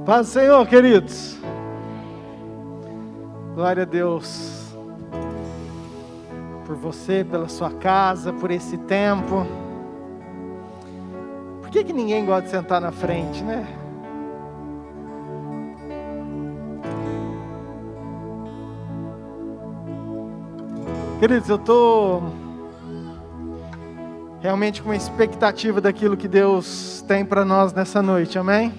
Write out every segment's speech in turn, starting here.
Paz do Senhor, queridos. Glória a Deus por você, pela sua casa, por esse tempo. Por que ninguém gosta de sentar na frente, né? Queridos, eu estou realmente com uma expectativa daquilo que Deus tem para nós nessa noite, amém?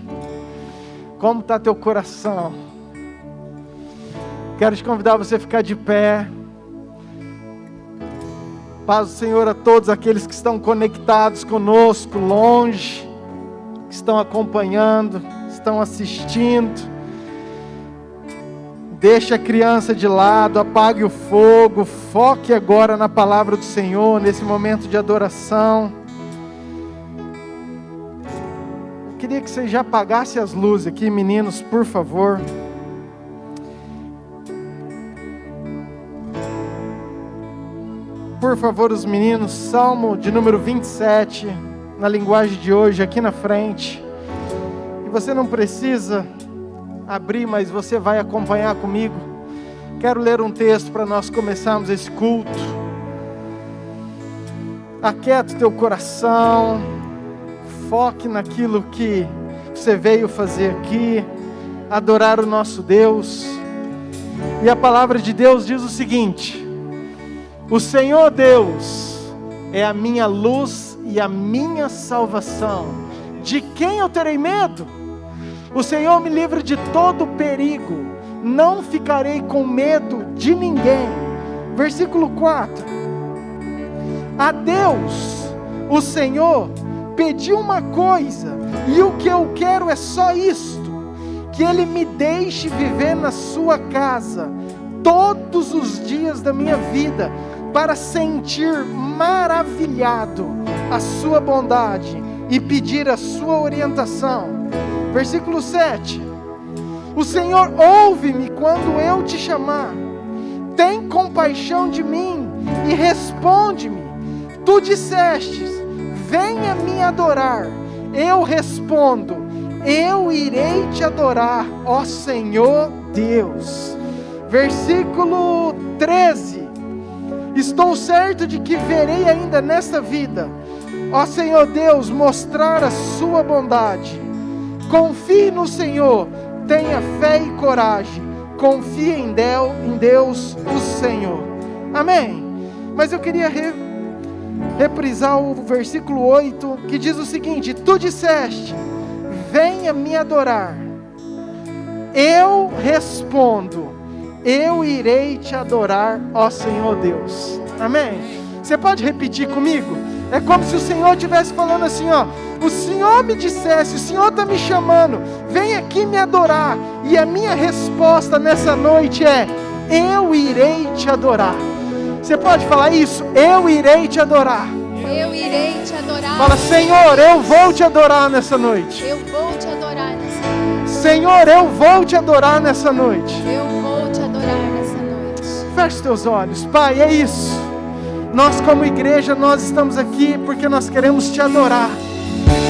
Como está teu coração? Quero te convidar a você a ficar de pé. Paz do Senhor a todos aqueles que estão conectados conosco, longe, que estão acompanhando, estão assistindo. Deixe a criança de lado, apague o fogo, foque agora na palavra do Senhor, nesse momento de adoração. Queria que você já apagasse as luzes aqui, meninos, por favor. Por favor, os meninos, Salmo de número 27, na linguagem de hoje, aqui na frente. E você não precisa abrir, mas você vai acompanhar comigo. Quero ler um texto para nós começarmos esse culto. Aquieta o teu coração. Foque naquilo que você veio fazer aqui, adorar o nosso Deus. E a palavra de Deus diz o seguinte: o Senhor Deus é a minha luz e a minha salvação. De quem eu terei medo? O Senhor me livra de todo perigo. Não ficarei com medo de ninguém. Versículo 4. A Deus, o Senhor, pedi uma coisa, e o que eu quero é só isto: que Ele me deixe viver na sua casa todos os dias da minha vida, para sentir maravilhado a sua bondade e pedir a sua orientação. Versículo 7. O Senhor ouve-me quando eu te chamar, tem compaixão de mim e responde-me. Tu dissestes: venha me adorar. Eu respondo: eu irei te adorar, ó Senhor Deus. Versículo 13. Estou certo de que verei ainda nesta vida, ó Senhor Deus, mostrar a sua bondade. Confie no Senhor, tenha fé e coragem. Confie em Deus, o Senhor. Amém. Mas eu queria reprisar o versículo 8, que diz o seguinte: tu disseste: venha me adorar. Eu respondo: eu irei te adorar, ó Senhor Deus. Amém? Você pode repetir comigo? É como se o Senhor estivesse falando assim, ó: o Senhor me dissesse, o Senhor está me chamando, vem aqui me adorar. E a minha resposta nessa noite é: eu irei te adorar. Você pode falar isso? Eu irei te adorar. Eu irei te adorar. Fala: Senhor, eu vou te adorar nessa noite. Eu vou te adorar nessa noite. Senhor, eu vou te adorar nessa noite. Eu vou te adorar nessa noite. Feche teus olhos. Pai, é isso. Nós como igreja, nós estamos aqui porque nós queremos te adorar.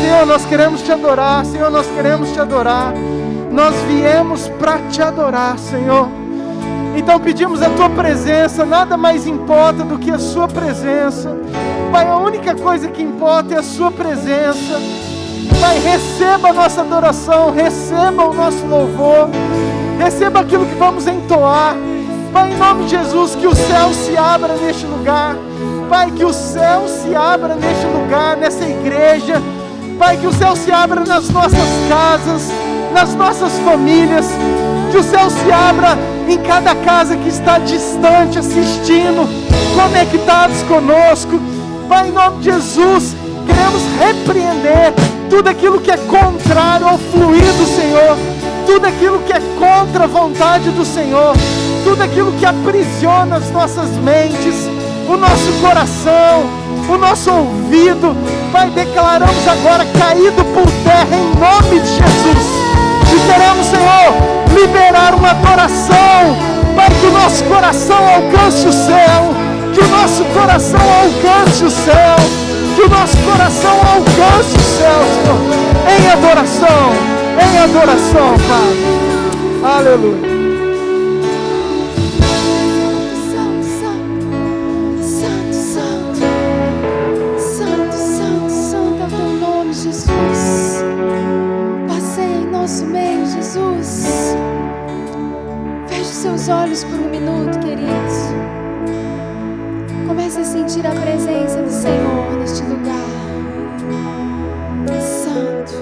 Senhor, nós queremos te adorar. Senhor, nós queremos te adorar. Nós viemos para te adorar, Senhor. Então pedimos a tua presença. Nada mais importa do que a sua presença. Pai, a única coisa que importa é a sua presença. Pai, receba a nossa adoração, receba o nosso louvor, receba aquilo que vamos entoar. Pai, em nome de Jesus, que o céu se abra neste lugar. Pai, que o céu se abra neste lugar, nessa igreja. Pai, que o céu se abra nas nossas casas, nas nossas famílias. Que o céu se abra em cada casa que está distante, assistindo, conectados conosco. Pai, em nome de Jesus, queremos repreender tudo aquilo que é contrário ao fluir do Senhor, tudo aquilo que é contra a vontade do Senhor, tudo aquilo que aprisiona as nossas mentes, o nosso coração, o nosso ouvido. Pai, declaramos agora caído por terra em nome de Jesus. E queremos, Senhor, liberar uma adoração, Pai, que o nosso coração alcance o céu, que o nosso coração alcance o céu, que o nosso coração alcance o céu, Senhor, em adoração, em adoração. som, Pai. Aleluia. Olhos por um minuto, queridos. Comece a sentir a presença do Senhor neste lugar. Santo,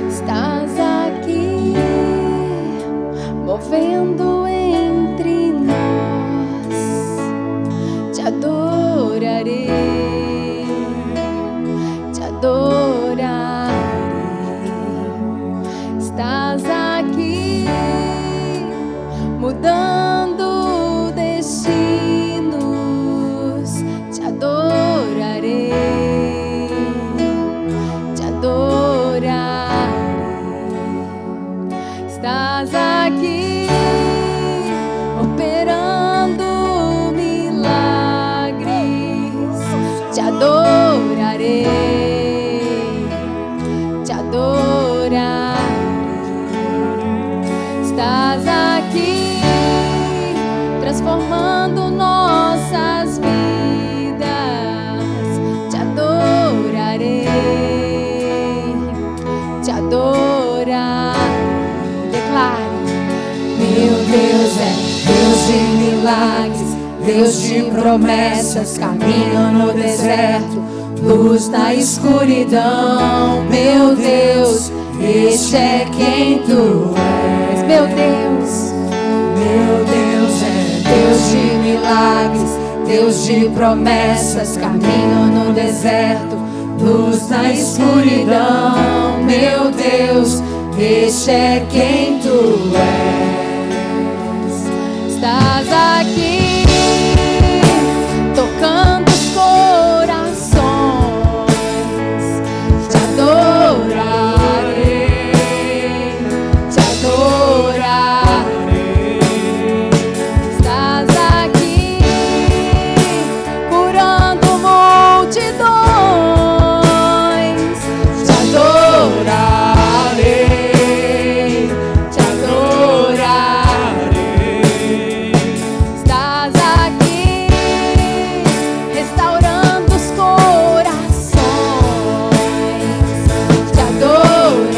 estás aqui, movendo entre nós. Te adorarei, te adorarei. Estás aqui, mudando destinos, te adorarei, te adorarei. Estás aqui, operando milagres, te adorarei, te adorarei. Estás aqui, transformando nossas vidas, te adorarei, te adorarei. Declare: meu Deus é Deus de milagres, Deus de promessas, caminho no deserto, luz na escuridão. Meu Deus, este é quem tu és. meu Deus, meu Deus é Deus de milagres, Deus de promessas, caminho no deserto, luz na escuridão. Meu Deus, este é quem tu és. estás aqui, tocando os corações, te adorarei, te adorarei. Estás aqui, curando multidões, te adorarei, te adorarei. Estás aqui, restaurando os corações, te adorarei,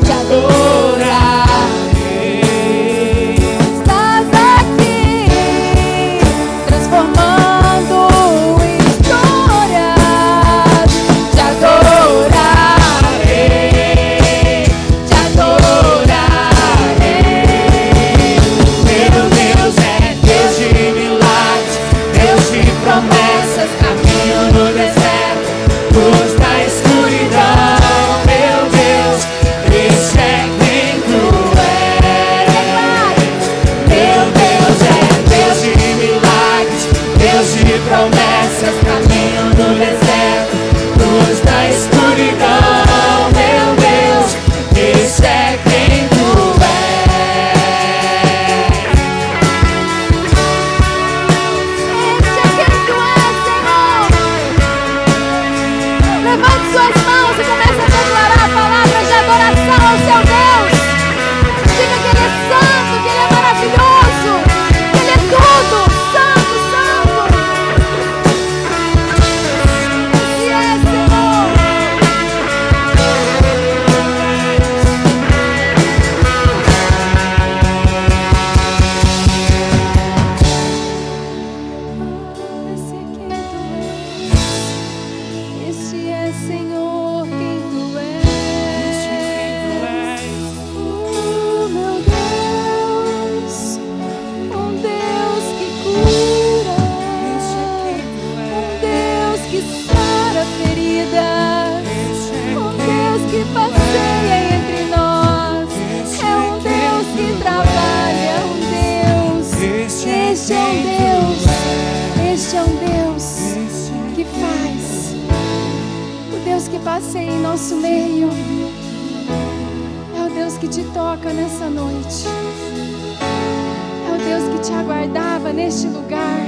te adorarei. Estás aqui, transformando histórias, te adorarei, te adorarei. Meu Deus é Deus de milagres, Deus de promessas, caminho no deserto, luz na escuridão. Meu Deus, este é quem tu és. Meu Deus é Deus de milagres, Deus de promessas, caminho no deserto, luz na escuridão. Meu Deus, este é quem tu és. Este é quem tu és, Senhor. Levante suas mãos e comece a declarar palavras de adoração ao seu Deus. Diga que Ele é santo, que Ele é maravilhoso, que Ele é tudo. Santo, santo. E é, Senhor. Esse é quem tu és. Este é, Senhor, quem tu és. Meu Deus, um Deus que cura, um Deus que sara feridas, um Deus que passeia entre nós, é um Deus que trabalha, um Deus. Este é um Deus, este é um Deus que faz, o Deus que passeia em nosso meio, é o Deus que te toca nessa noite, é o Deus que te aguardava neste lugar,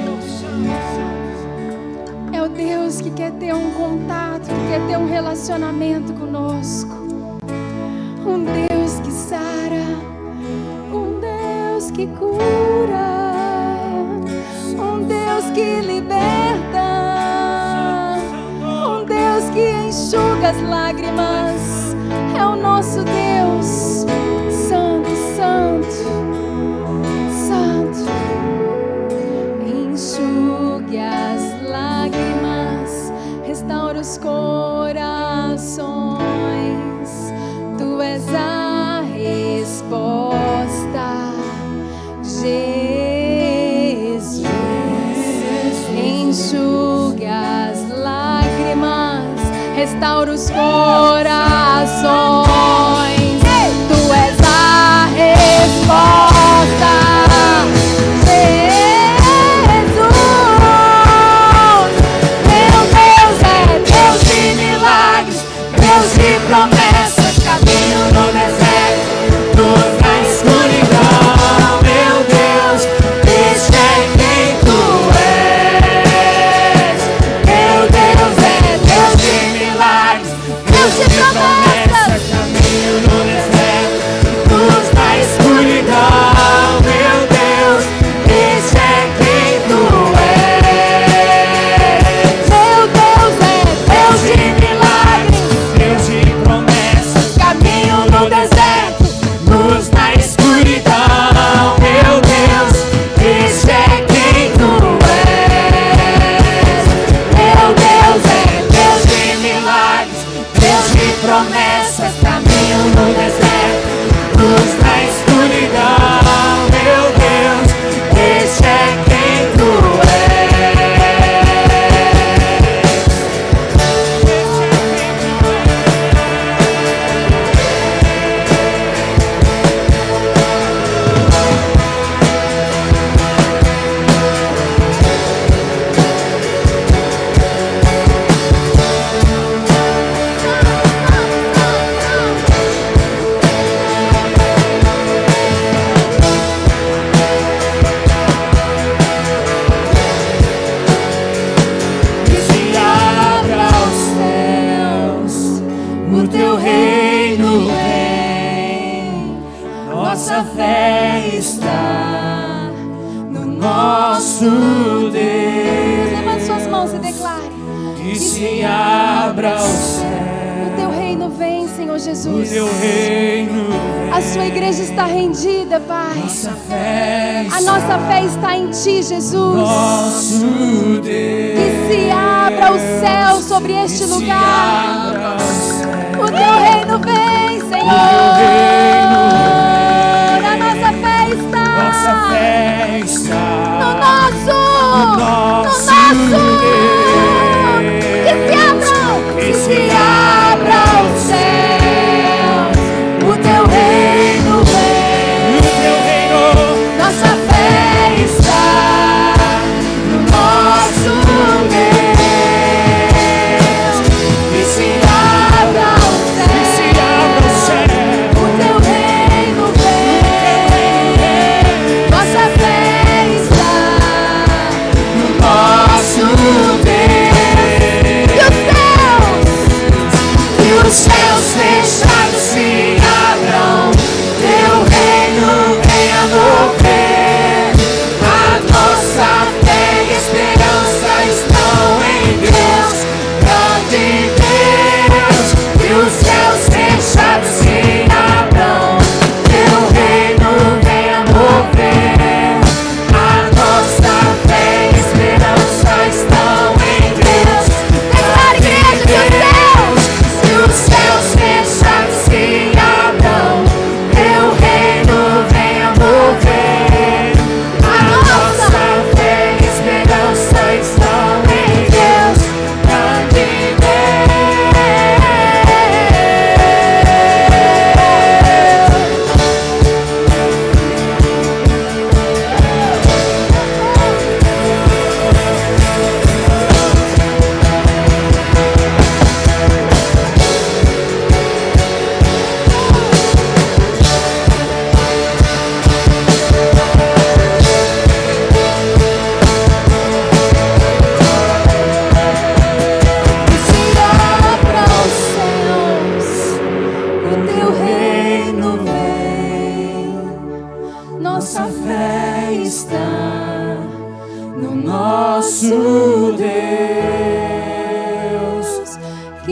é o Deus que quer ter um contato, que quer ter um relacionamento conosco. Um Deus que sara, um Deus que cura, um Deus que liberta, um Deus que enxuga as lágrimas. É o nosso Deus, Santo, Santo, Santo. Enxugue as lágrimas, restaura os corações. Tu és a resposta, Jesus. Enxugue as lágrimas, restaura os corações. Tu és a resposta, Jesus. Meu Deus é Deus de milagres, Deus de promessas, caminho no deserto, luz na escuridão. Meu Deus, este é quem tu és. Meu Deus é Deus de milagres, Deus de promessas, caminho no deserto, luz na escuridão. Meu Deus, este é quem tu és. Meu Deus é Deus de milagres, Deus de promessas, caminho no deserto, luz na escuridão. Meu Deus, este é quem tu és. Meu Deus é Deus de milagres, Deus de promessas, caminho no deserto, luz na escuridão. Meu Deus, este é quem tu que se abra os céus, o teu reino vem, nossa fé está no nosso Deus. levante suas mãos e declare: Que se abra o o céu, teu reino vem, Senhor o Jesus. teu reino A vem, sua igreja está rendida, Pai. nossa fé A nossa fé está em Ti, Jesus. nosso Deus. Que se abra o céu sobre este Que se lugar. abra o céu, O teu reino vem, Senhor. o teu reino A nossa fé está nossa fé está no nosso Deus. que se abra os céus. O teu reino vem. O teu reino, Nossa fé está no nosso Deus. Que se abra os que se abra o céus. céu, O teu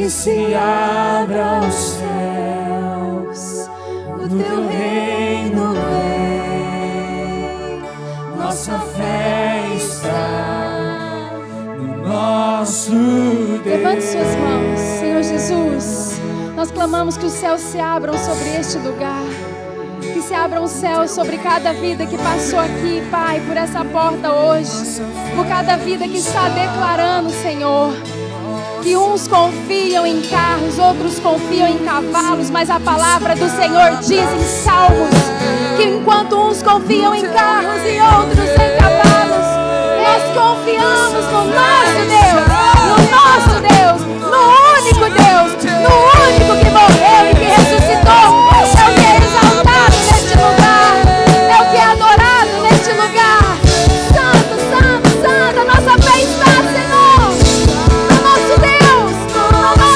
que se abra os céus, o teu reino vem, nossa fé está no nosso Deus. Levante suas mãos, Senhor Jesus. Nós clamamos que os céus se abram sobre este lugar, que se abram os céus sobre cada vida que passou aqui, Pai, por essa porta hoje, por cada vida que está declarando, Senhor, que uns confiam em carros, outros confiam em cavalos, mas a palavra do Senhor diz em Salmos que enquanto uns confiam em carros e outros em cavalos, nós confiamos no nosso Deus, no único Deus, no único que morreu e que ressuscitou. É o que é exaltado neste lugar, é o que é adorado neste lugar. Santo, santo, santo, a nossa fé está, Senhor, no nosso Deus, vamos declarar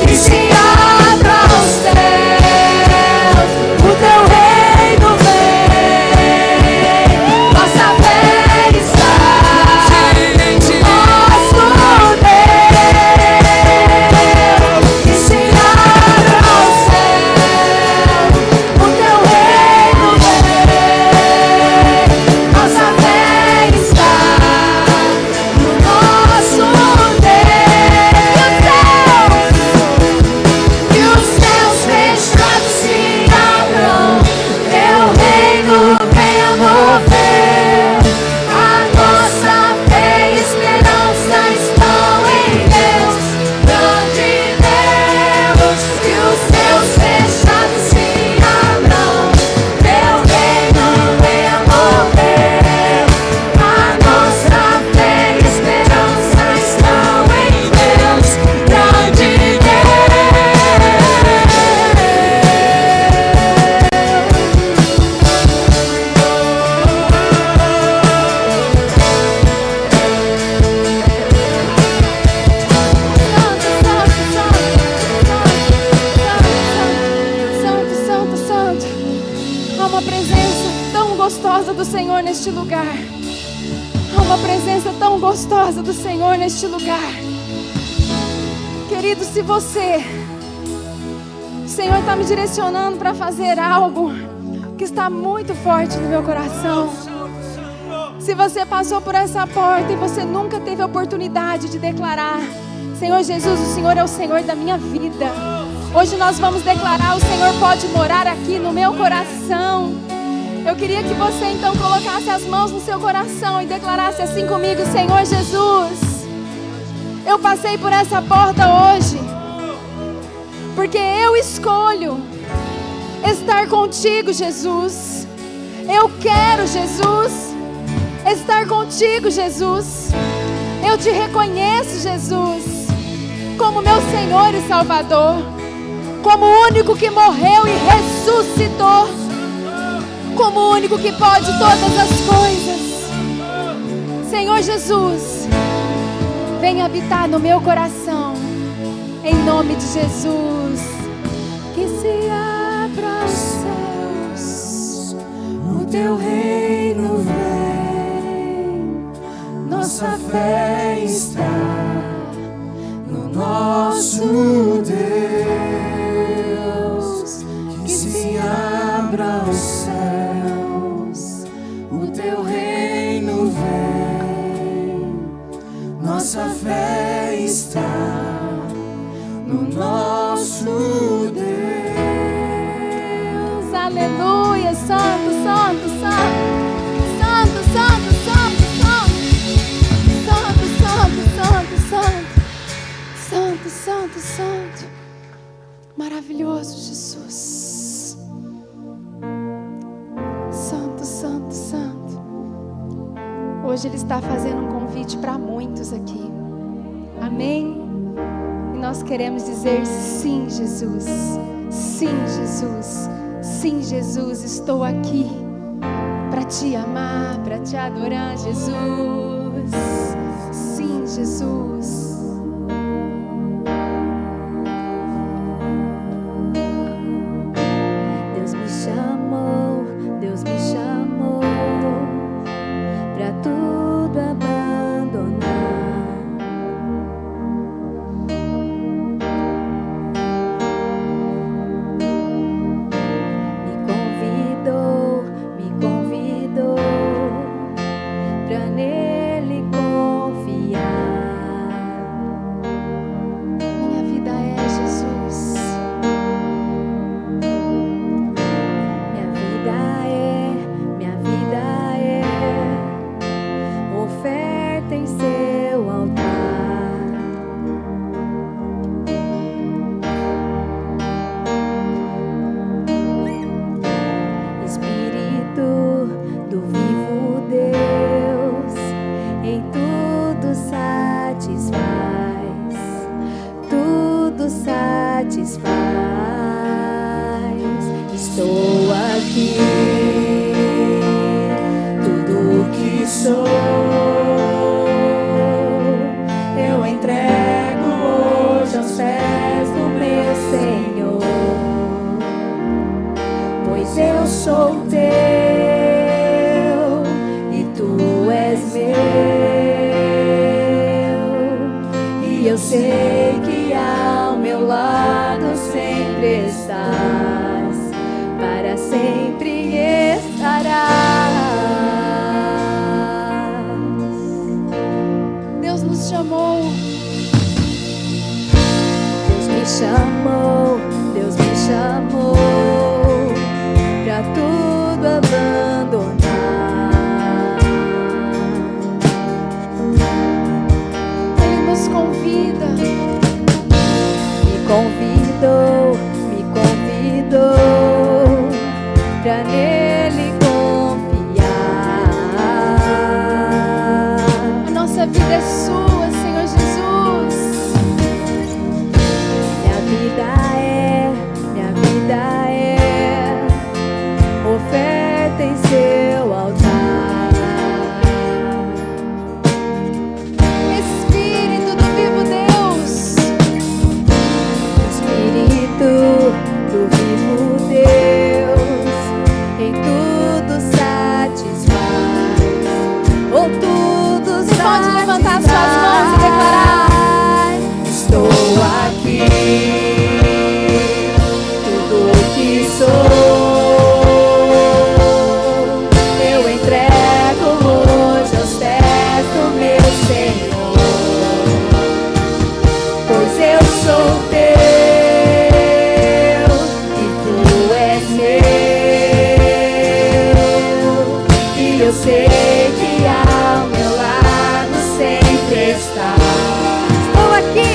Que se abra os céus, o teu reino vem, nossa fé está no nosso Deus. Que se abra os céus, o teu reino vem, nossa fé está no nosso Deus. Que os céus fechados se abram, teu reino venha mover. A nossa fé e esperança estão em Deus, grande Deus. Que os céus fechados se abram, teu reino venha mover. A nossa fé e esperança estão em Deus, grande Santo, santo, santo. Há uma presença tão gostosa do Senhor neste lugar. Há uma presença tão gostosa do Senhor neste lugar. Querido, se você, o Senhor está me direcionando para fazer algo que está muito forte no meu coração. Se você passou por essa porta e você nunca teve a oportunidade de declarar: Senhor Jesus, o Senhor é o Senhor da minha vida. Hoje nós vamos declarar: o Senhor pode morar aqui no meu coração. Eu queria que você então colocasse as mãos no seu coração e declarasse assim comigo: Senhor Jesus, eu passei por essa porta hoje, porque eu escolho estar contigo, Jesus. Eu quero, Jesus, estar contigo, Jesus. Eu te reconheço, Jesus, como meu Senhor e Salvador, como o único que morreu e ressuscitou, como o único que pode todas as coisas. Senhor Jesus, vem habitar no meu coração, em nome de Jesus. Que se abra os céus, o teu reino vem, nossa fé está no nosso Deus. Que se abra os céus, o teu reino vem, nossa fé está no nosso Deus. Aleluia, santo, santo, santo, santo, santo, santo, santo, santo, santo, santo, santo, santo, santo, maravilhoso Jesus, santo, santo, santo. Hoje Ele está fazendo um convite para muitos aqui, amém? E nós queremos dizer: sim, Jesus, sim, Jesus, sim, Jesus, estou aqui para te amar, para te adorar, Jesus. Sim, Jesus. Deus me chamou pra tudo abandonar. pra nele confiar. Minha vida é Jesus. Minha vida é oferta em seu altar. Espírito do vivo Deus, em tudo satisfaz, tudo satisfaz. Estou aqui, tudo que sou eu entrego hoje aos pés do meu Senhor, pois eu sou teu e tu és meu, e eu sei que ao meu lado sempre estás, para sempre estarás. Deus nos chamou, Deus me chamou, Deus me chamou pra tudo abandonar. Ele nos convida, me convidou pra nele confiar. A nossa vida é sua, Senhor Jesus. Minha vida é oferta em seu altar. Espírito do vivo Deus, Espírito do vivo Deus, em tudo satisfaz, ou tudo satisfaz. Você pode levantar suas mãos e declarar: estou aqui, tudo que sou eu entrego hoje aos pés do meu Senhor, pois eu sou teu e tu és meu, e eu sei que ao meu lado sempre estás. Estou aqui,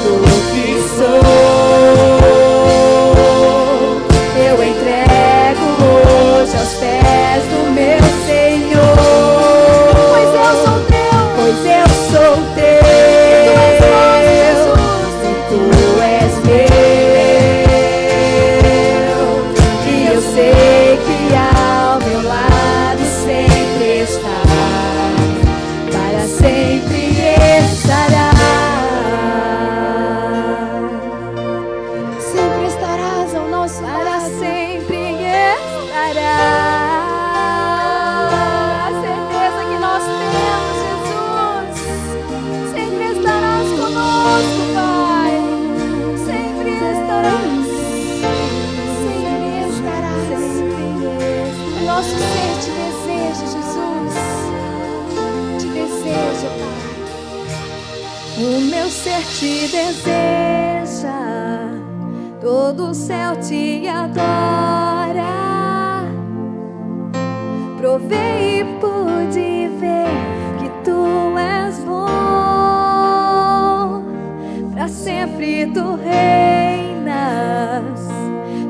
tudo que sou eu entrego hoje aos pés do meu Senhor, pois eu sou teu, e tu és meu, e eu sei que ao meu lado sempre estás, para sempre estarás. Sempre estarás ao nosso lado, para sempre estarás. A certeza que nós temos, Jesus, sempre estarás conosco, Pai. Sempre estarás, sempre estarás. O nosso ser te deseja, Jesus, te deseja, Pai. O meu ser te deseja, todo o céu te adora. Provei e pude ver que tu és bom, pra sempre tu reinas,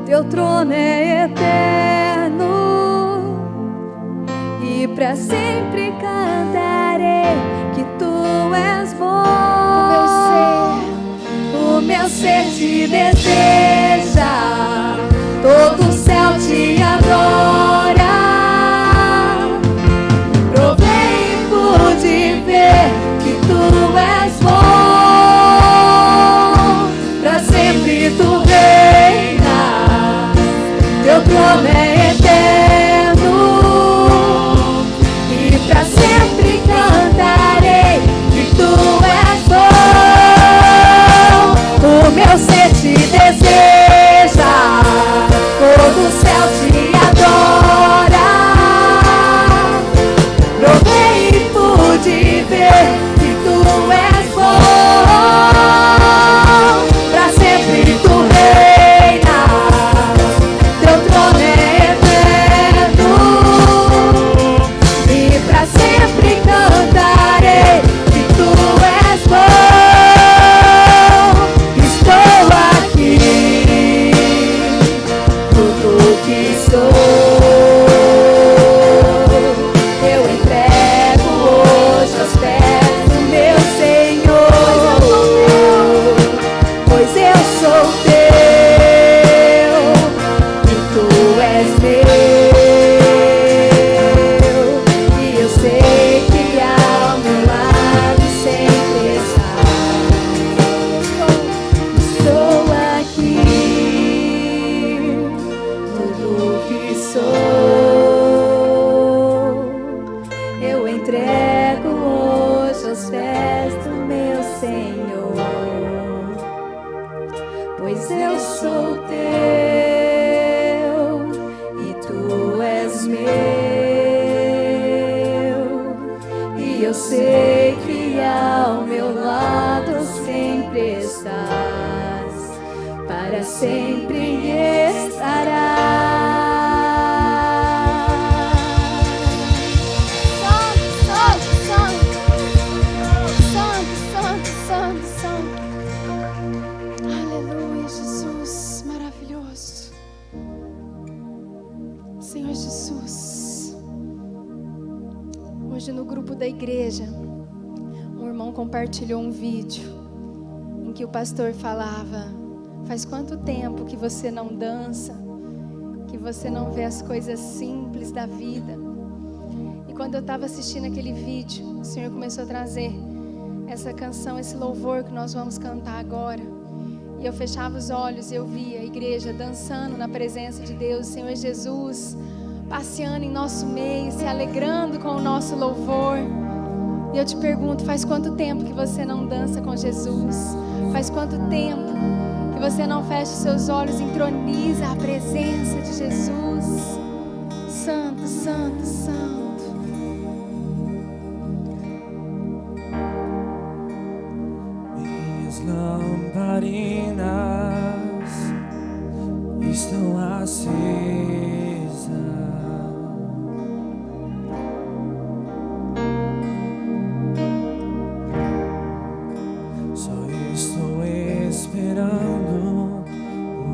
teu trono é eterno, e pra sempre cantarei que tu és bom. O meu ser te deseja, todo o céu te adora. Provei e pude ver que tu és bom, pra sempre tu reinas, teu trono é eterno, e meu, e eu sei que ao meu lado sempre estás, para sempre estarás. Senhor Jesus, hoje no grupo da igreja, um irmão compartilhou um vídeo em que o pastor falava: faz quanto tempo que você não dança, que você não vê as coisas simples da vida. E quando eu estava assistindo aquele vídeo, o Senhor começou a trazer essa canção, esse louvor que nós vamos cantar agora. E eu fechava os olhos e eu via a igreja dançando na presença de Deus, o Senhor Jesus passeando em nosso meio, se alegrando com o nosso louvor. E eu te pergunto, faz quanto tempo que você não dança com Jesus? Faz quanto tempo que você não fecha os seus olhos e entroniza a presença de Jesus? Santo, santo, santo. Minhas lamparinas estão acesas, só estou esperando o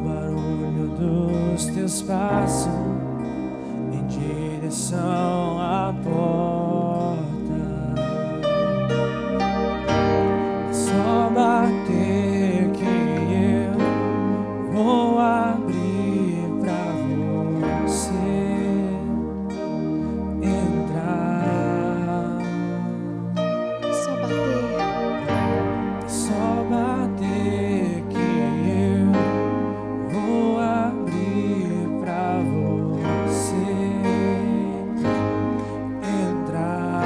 barulho dos teus passos em direção à porta. Só bater que eu vou abrir pra você entrar. Só bater. Só bater que eu vou abrir pra você entrar.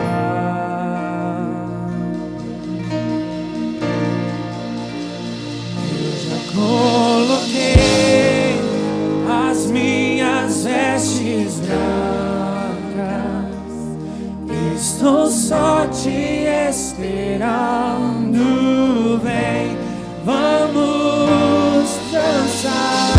Eu já coloquei as minhas vestes brancas, estou só te esperando. Vem, vamos dançar.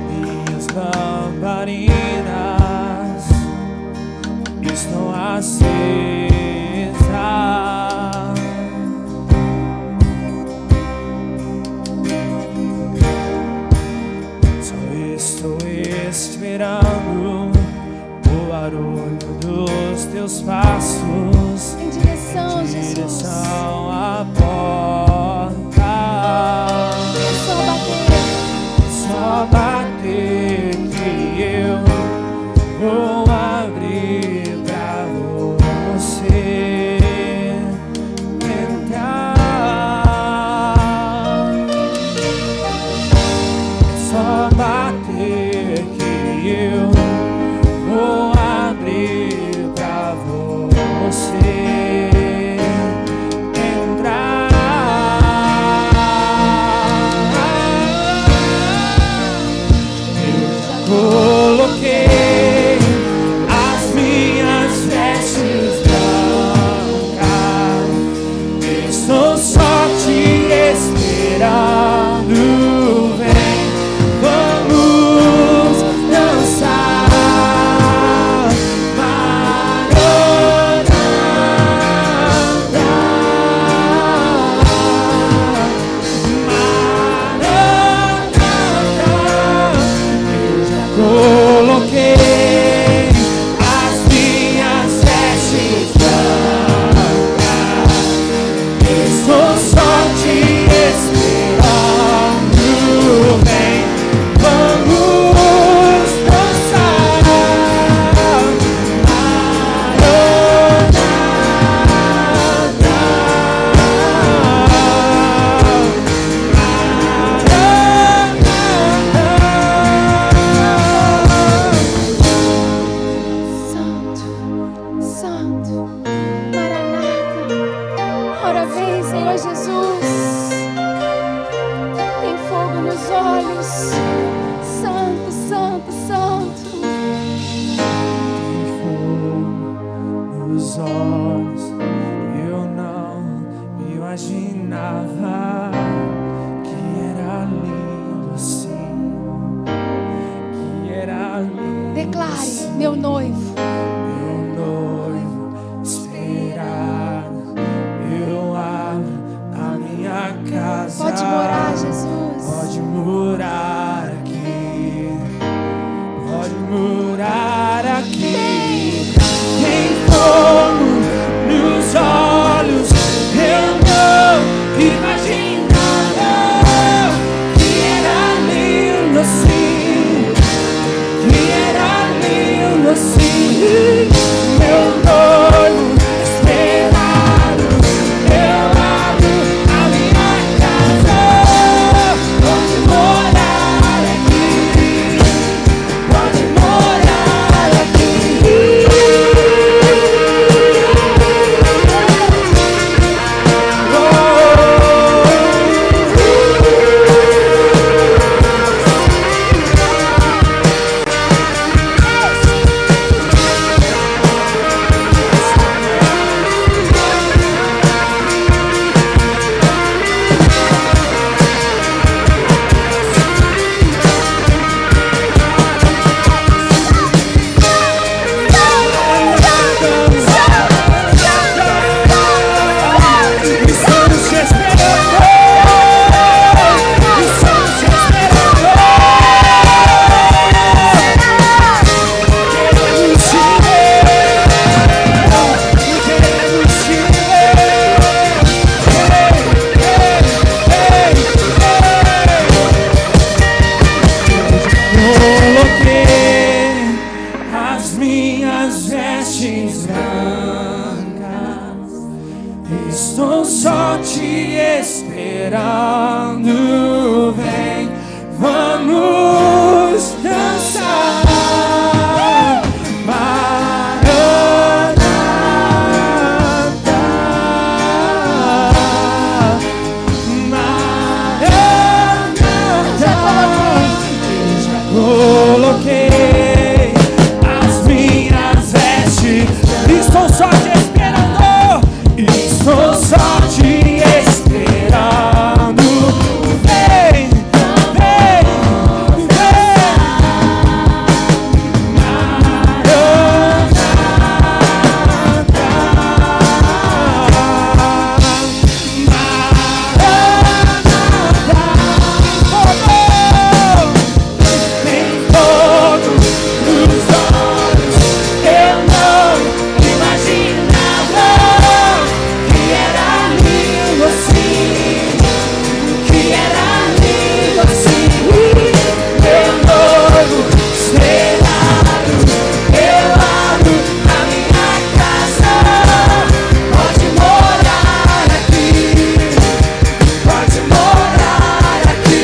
Minhas lamparinas estão acesas, só estou esperando o barulho dos teus passos Em direção, em Jesus. direção à porta. Só bater. Só bater que eu vou abrir pra você entrar. Só bater que eu vou abrir pra você entrar. Santo, santo, santo. Nos olhos eu não imaginava que era lindo assim, que era lindo. Declare, meu noivo. Meu noivo esperado, eu abro a minha casa. Pode morar, Jesus. Pode morar aqui, pode morar aqui. Tem fogo nos olhos, eu não imaginava que era lindo assim, que era lindo assim. Meu noivo esperado, eu abro a minha casa. Pode morar aqui, pode morar aqui. Estamos te esperando, estamos te esperando. Queremos te ver, queremos te ver. Coloquei as minhas vestes brancas, estou só te esperando. Vem, vamos dançar. Maranata, Maranata. Eu já coloquei as minhas vestes, estou só te esperando, estou só te esperando. Vem, vem, vem. Tem fogo nos olhos, eu não imaginava que era lindo assim, que era lindo assim. Meu noivo esperado, eu abro a minha casa. Pode morar aqui, pode morar aqui.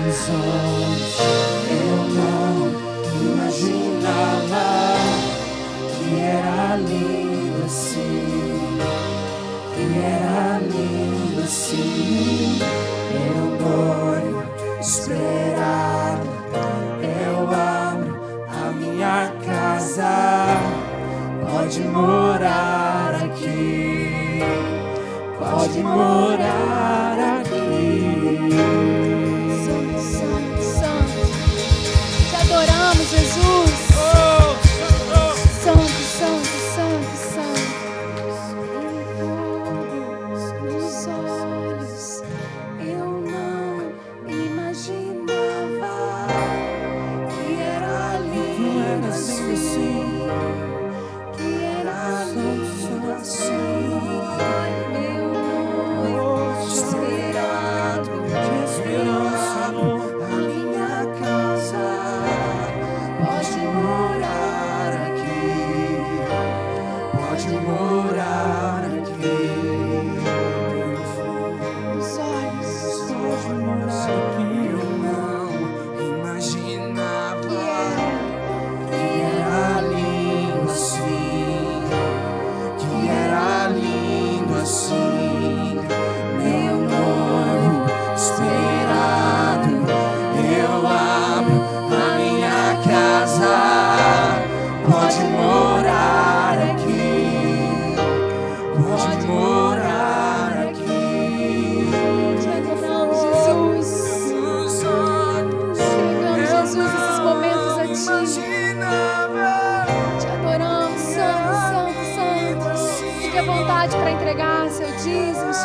Os olhos, eu não imaginava que era lindo assim, que era lindo assim. Meu noivo esperado, eu abro a minha casa. Pode morar aqui, pode morar aqui. Santo, santo, santo. Te adoramos, Jesus. Santo, santo, santo, santo. Nos olhos, eu não imaginava que era lindo assim, que era lindo assim. Meu noivo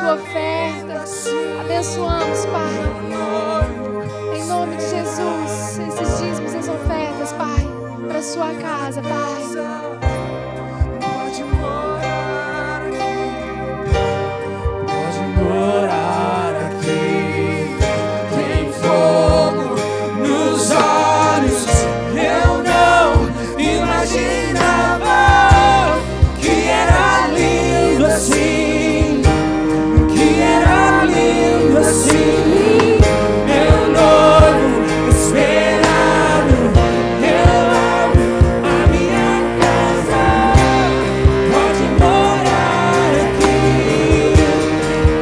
sua oferta. Abençoamos, Pai. Em nome de Jesus, esses dízimos, essas ofertas, Pai, para sua casa, Pai. Pode morar aqui. Tem fogo nos olhos. Eu não imaginava que era lindo assim. Que era lindo assim. Meu noivo esperado. Eu amo a minha casa. Pode morar aqui.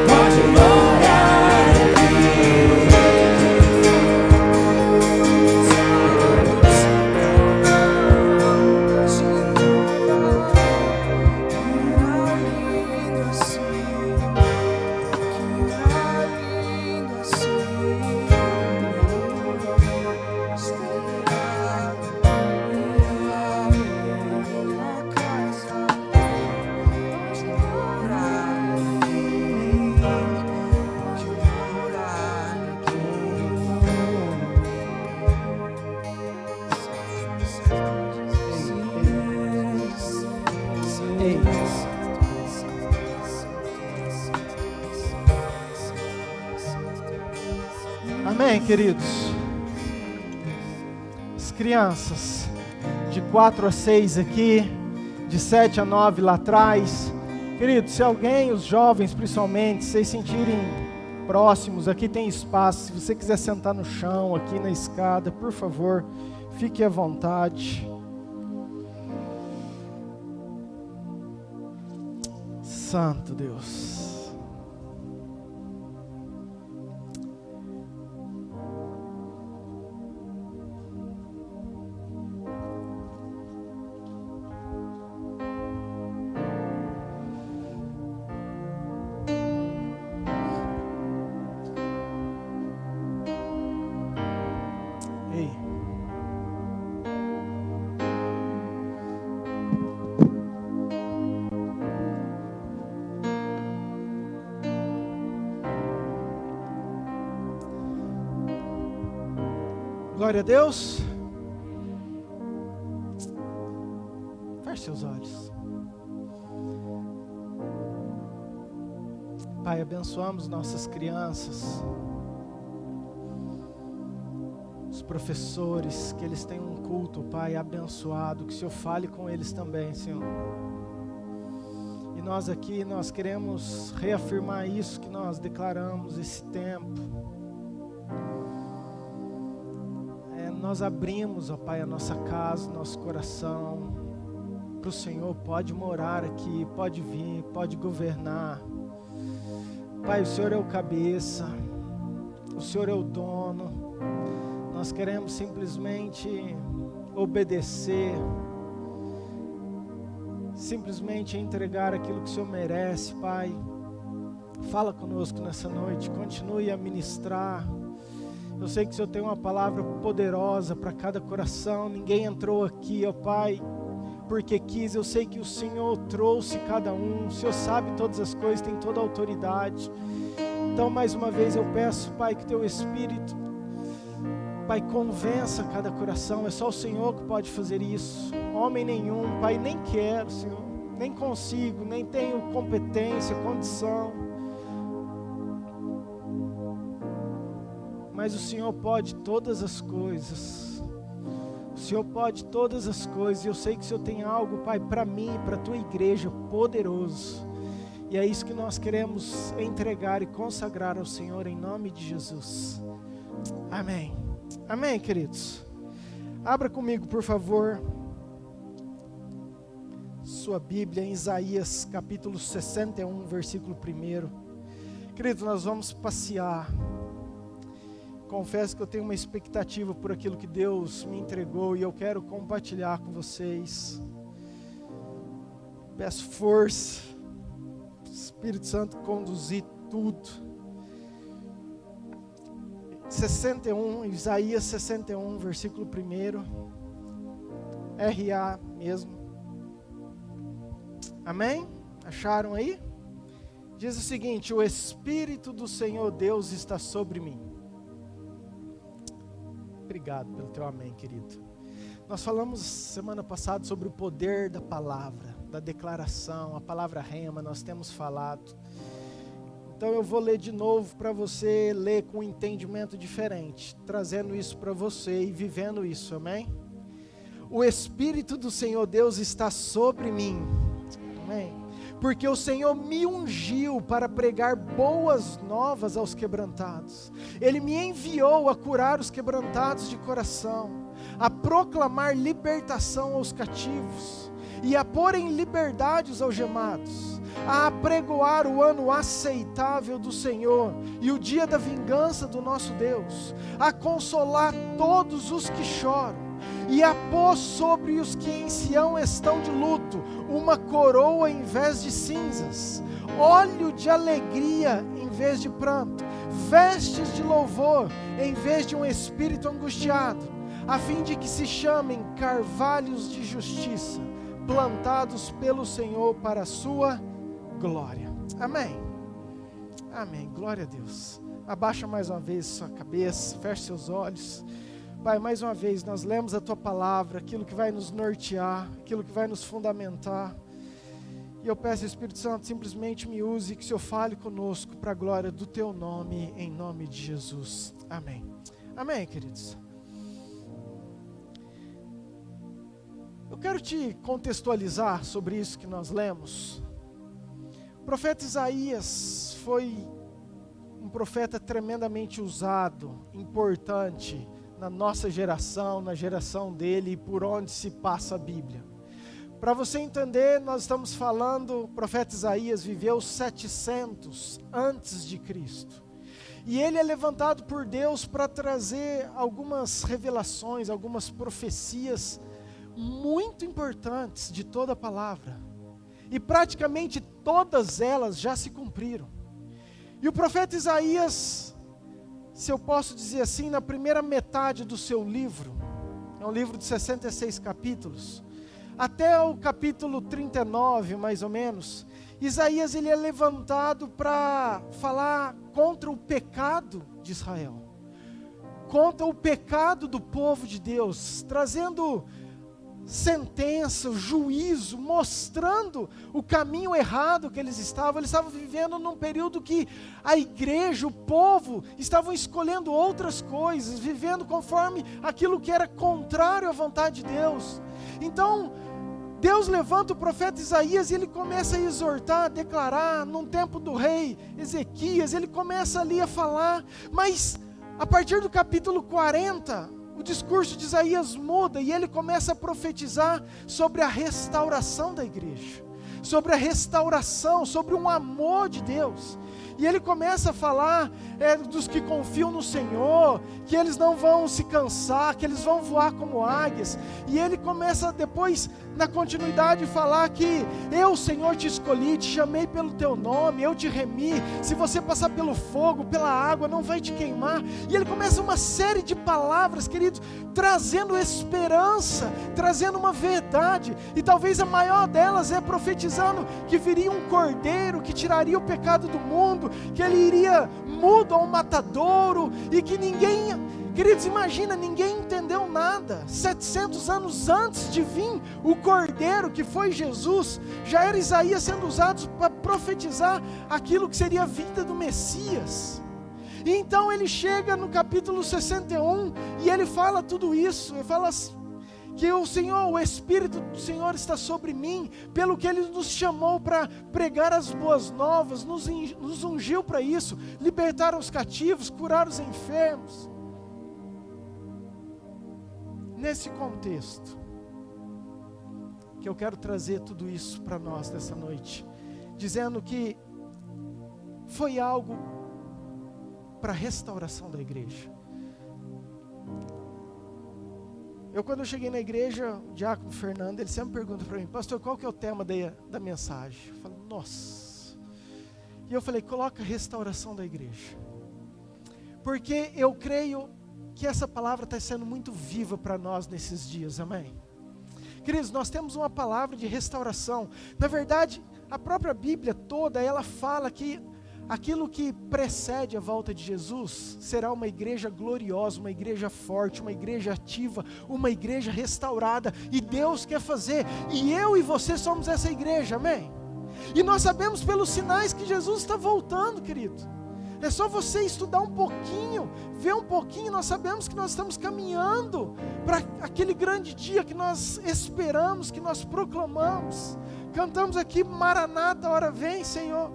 Pode morar Amém, queridos. As crianças de 4 a 6 aqui, de 7 a 9 lá atrás. Queridos, se alguém, os jovens principalmente, se vocês sentirem próximos, aqui tem espaço. Se você quiser sentar no chão, aqui na escada, por favor, fique à vontade. Santo Deus. Glória a Deus. Feche seus olhos. Pai, abençoamos nossas crianças, os professores, que eles tenham um culto, Pai, abençoado, que o Senhor fale com eles também, Senhor. E nós aqui, nós queremos reafirmar isso que nós declaramos esse tempo. Nós abrimos, ó Pai, a nossa casa, nosso coração para o Senhor. Pode morar aqui, pode vir, pode governar. Pai, o Senhor é o cabeça, o Senhor é o dono. Nós queremos simplesmente obedecer, simplesmente entregar aquilo que o Senhor merece, Pai. Fala conosco nessa noite, continue a ministrar. Eu sei que o Senhor tem uma palavra poderosa para cada coração. Ninguém entrou aqui, ó Pai, porque quis. Eu sei que o Senhor trouxe cada um. O Senhor sabe todas as coisas, tem toda a autoridade. Então, mais uma vez, eu peço, Pai, que Teu Espírito, Pai, convença cada coração. É só o Senhor que pode fazer isso. Homem nenhum, Pai, nem quero, Senhor. Nem consigo, nem tenho competência, condição. Mas o Senhor pode todas as coisas. O Senhor pode todas as coisas. E eu sei que o Senhor tem algo, Pai, para mim, para a Tua igreja, poderoso. E é isso que nós queremos entregar e consagrar ao Senhor em nome de Jesus. Amém. Amém, queridos. Abra comigo, por favor, sua Bíblia em Isaías capítulo 61, versículo 1. Queridos, nós vamos passear. Confesso que eu tenho uma expectativa por aquilo que Deus me entregou e eu quero compartilhar com vocês. Peço força, Espírito Santo conduzir tudo. 61, Isaías 61, versículo 1. RA mesmo. Amém? Acharam aí? Diz o seguinte: o Espírito do Senhor Deus está sobre mim. Obrigado pelo teu amém, querido. Nós falamos semana passada sobre o poder da palavra, da declaração, a palavra rema, nós temos falado. Então eu vou ler de novo para você ler com um entendimento diferente, trazendo isso para você e vivendo isso, amém? O Espírito do Senhor Deus está sobre mim, amém? Porque o Senhor me ungiu para pregar boas novas aos quebrantados. Ele me enviou a curar os quebrantados de coração, a proclamar libertação aos cativos e a pôr em liberdade os algemados, a apregoar o ano aceitável do Senhor e o dia da vingança do nosso Deus, a consolar todos os que choram e a pôr sobre os que em Sião estão de luto uma coroa em vez de cinzas, óleo de alegria em vez de pranto, vestes de louvor em vez de um espírito angustiado, a fim de que se chamem carvalhos de justiça, plantados pelo Senhor para a sua glória. Amém. Amém. Glória a Deus. Abaixa mais uma vez sua cabeça, feche seus olhos. Pai, mais uma vez nós lemos a Tua palavra, aquilo que vai nos nortear, aquilo que vai nos fundamentar. E eu peço, Espírito Santo, simplesmente me use, que o Senhor fale conosco para a glória do Teu nome, em nome de Jesus. Amém. Amém, queridos. Eu quero te contextualizar sobre isso que nós lemos. O profeta Isaías foi um profeta tremendamente usado, importante, na nossa geração, na geração dele e por onde se passa a Bíblia. Para você entender, nós estamos falando, o profeta Isaías viveu 700 antes de Cristo. E ele é levantado por Deus para trazer algumas revelações, algumas profecias muito importantes de toda a palavra. E praticamente todas elas já se cumpriram. E o profeta Isaías, se eu posso dizer assim, na primeira metade do seu livro, é um livro de 66 capítulos, até o capítulo 39, mais ou menos, Isaías ele é levantado para falar contra o pecado de Israel, contra o pecado do povo de Deus, trazendo sentença, juízo, mostrando o caminho errado que eles estavam vivendo num período que a igreja, o povo, estavam escolhendo outras coisas, vivendo conforme aquilo que era contrário à vontade de Deus. Então, Deus levanta o profeta Isaías e ele começa a exortar, a declarar, num tempo do rei Ezequias, ele começa ali a falar, mas a partir do capítulo 40, o discurso de Isaías muda e ele começa a profetizar sobre a restauração da igreja, sobre a restauração, sobre um amor de Deus. E ele começa a falar dos que confiam no Senhor, que eles não vão se cansar, que eles vão voar como águias. E ele começa depois, na continuidade, falar que eu, Senhor, te escolhi, te chamei pelo teu nome, eu te remi. Se você passar pelo fogo, pela água, não vai te queimar. E ele começa uma série de palavras, queridos, trazendo esperança, trazendo uma verdade. E talvez a maior delas é profetizando que viria um cordeiro que tiraria o pecado do mundo, que ele iria mudo ao matadouro, e que ninguém, queridos, imagina, ninguém entendeu nada. 700 anos antes de vir o cordeiro, que foi Jesus, já era Isaías sendo usado para profetizar aquilo que seria a vinda do Messias. E então ele chega no capítulo 61 e ele fala tudo isso, ele fala que o Senhor, o Espírito do Senhor está sobre mim, pelo que Ele nos chamou para pregar as boas novas, nos ungiu para isso, libertar os cativos, curar os enfermos. Nesse contexto, que eu quero trazer tudo isso para nós nessa noite, dizendo que foi algo para a restauração da igreja. Quando eu cheguei na igreja, o diácono Fernando, ele sempre pergunta para mim: pastor, qual que é o tema da mensagem? Eu falo, nossa. E eu falei, coloca restauração da igreja. Porque eu creio que essa palavra está sendo muito viva para nós nesses dias, amém? Queridos, nós temos uma palavra de restauração. Na verdade, A própria Bíblia toda, ela fala que aquilo que precede a volta de Jesus será uma igreja gloriosa, uma igreja forte, uma igreja ativa, uma igreja restaurada. E Deus quer fazer. E eu e você somos essa igreja, amém? E nós sabemos pelos sinais que Jesus está voltando, querido. É só você estudar um pouquinho, ver um pouquinho. Nós sabemos que nós estamos caminhando para aquele grande dia que nós esperamos, que nós proclamamos. Cantamos aqui, Maranata, hora vem, Senhor.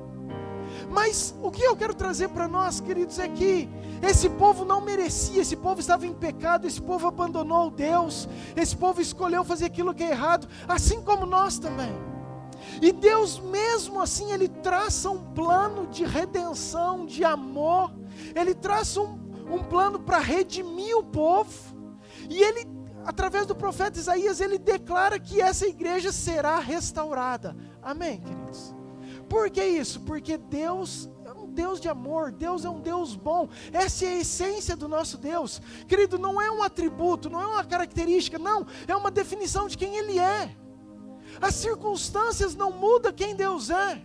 Mas o que eu quero trazer para nós, queridos, é que esse povo não merecia, esse povo estava em pecado, esse povo abandonou Deus, esse povo escolheu fazer aquilo que é errado, assim como nós também. E Deus mesmo assim, Ele traça um plano de redenção, de amor, Ele traça um plano para redimir o povo, e Ele, através do profeta Isaías, Ele declara que essa igreja será restaurada, amém, queridos? Por que isso? Porque Deus é um Deus de amor, Deus é um Deus bom, essa é a essência do nosso Deus, querido, não é um atributo, não é uma característica, não, é uma definição de quem Ele é. As circunstâncias não mudam quem Deus é.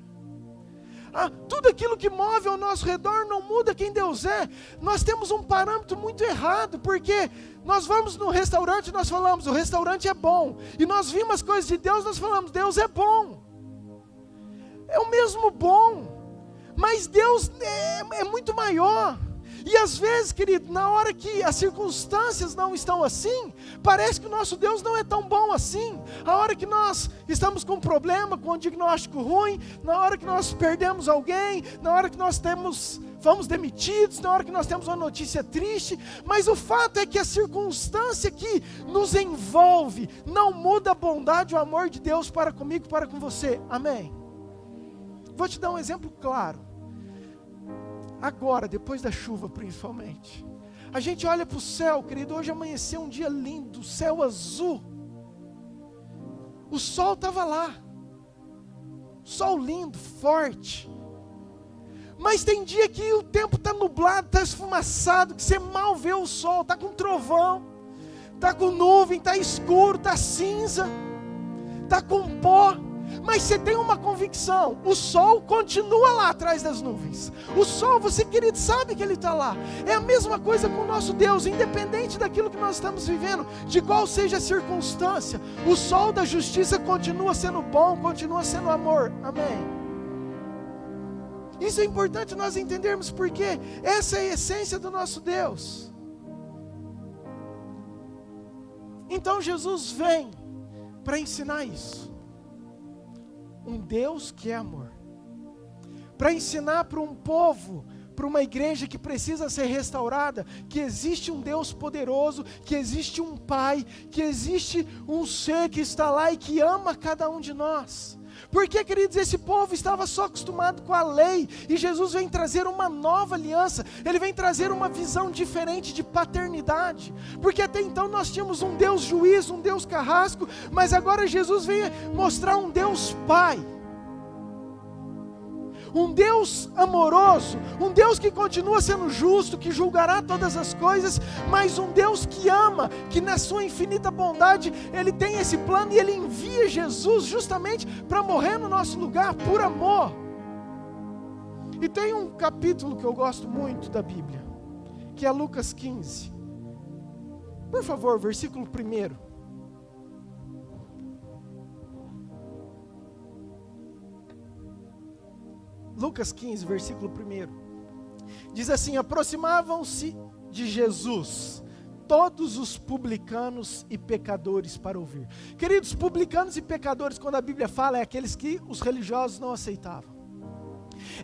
Tudo aquilo que move ao nosso redor não muda quem Deus é. Nós temos um parâmetro muito errado, porque nós vamos no restaurante e nós falamos, o restaurante é bom, e nós vimos as coisas de Deus, nós falamos, Deus é bom. É o mesmo bom, mas Deus é muito maior. E às vezes, querido, na hora que as circunstâncias não estão assim, parece que o nosso Deus não é tão bom assim. A hora que nós estamos com um problema, com um diagnóstico ruim, na hora que nós perdemos alguém, na hora que nós fomos demitidos, na hora que nós temos uma notícia triste, mas o fato é que a circunstância que nos envolve não muda a bondade e o amor de Deus para comigo e para com você, amém? Vou te dar um exemplo claro. Agora, depois da chuva principalmente, a gente olha para o céu, querido, hoje amanheceu um dia lindo, céu azul, o sol estava lá, sol lindo, forte, mas tem dia que o tempo está nublado, está esfumaçado, que você mal vê o sol, está com trovão, está com nuvem, está escuro, está cinza, está com pó. Mas você tem uma convicção, o sol continua lá atrás das nuvens. O sol, você, querido, sabe que ele está lá. É a mesma coisa com o nosso Deus, independente daquilo que nós estamos vivendo, de qual seja a circunstância, o sol da justiça continua sendo bom, continua sendo amor, amém? Isso é importante nós entendermos, porque essa é a essência do nosso Deus. Então Jesus vem para ensinar isso. Um Deus que é amor, para ensinar para um povo, para uma igreja que precisa ser restaurada, que existe um Deus poderoso, que existe um Pai, que existe um ser que está lá e que ama cada um de nós. Porque, queridos, esse povo estava só acostumado com a lei, e Jesus vem trazer uma nova aliança, Ele vem trazer uma visão diferente de paternidade, porque até então nós tínhamos um Deus juiz, um Deus carrasco, mas agora Jesus vem mostrar um Deus Pai, um Deus amoroso, um Deus que continua sendo justo, que julgará todas as coisas, mas um Deus que ama, que na sua infinita bondade, Ele tem esse plano e Ele envia Jesus justamente para morrer no nosso lugar por amor. E tem um capítulo que eu gosto muito da Bíblia, que é Lucas 15. Por favor, versículo 1. Lucas 15, versículo 1, diz assim: aproximavam-se de Jesus todos os publicanos e pecadores para ouvir. Queridos, publicanos e pecadores, quando a Bíblia fala, é aqueles que os religiosos não aceitavam.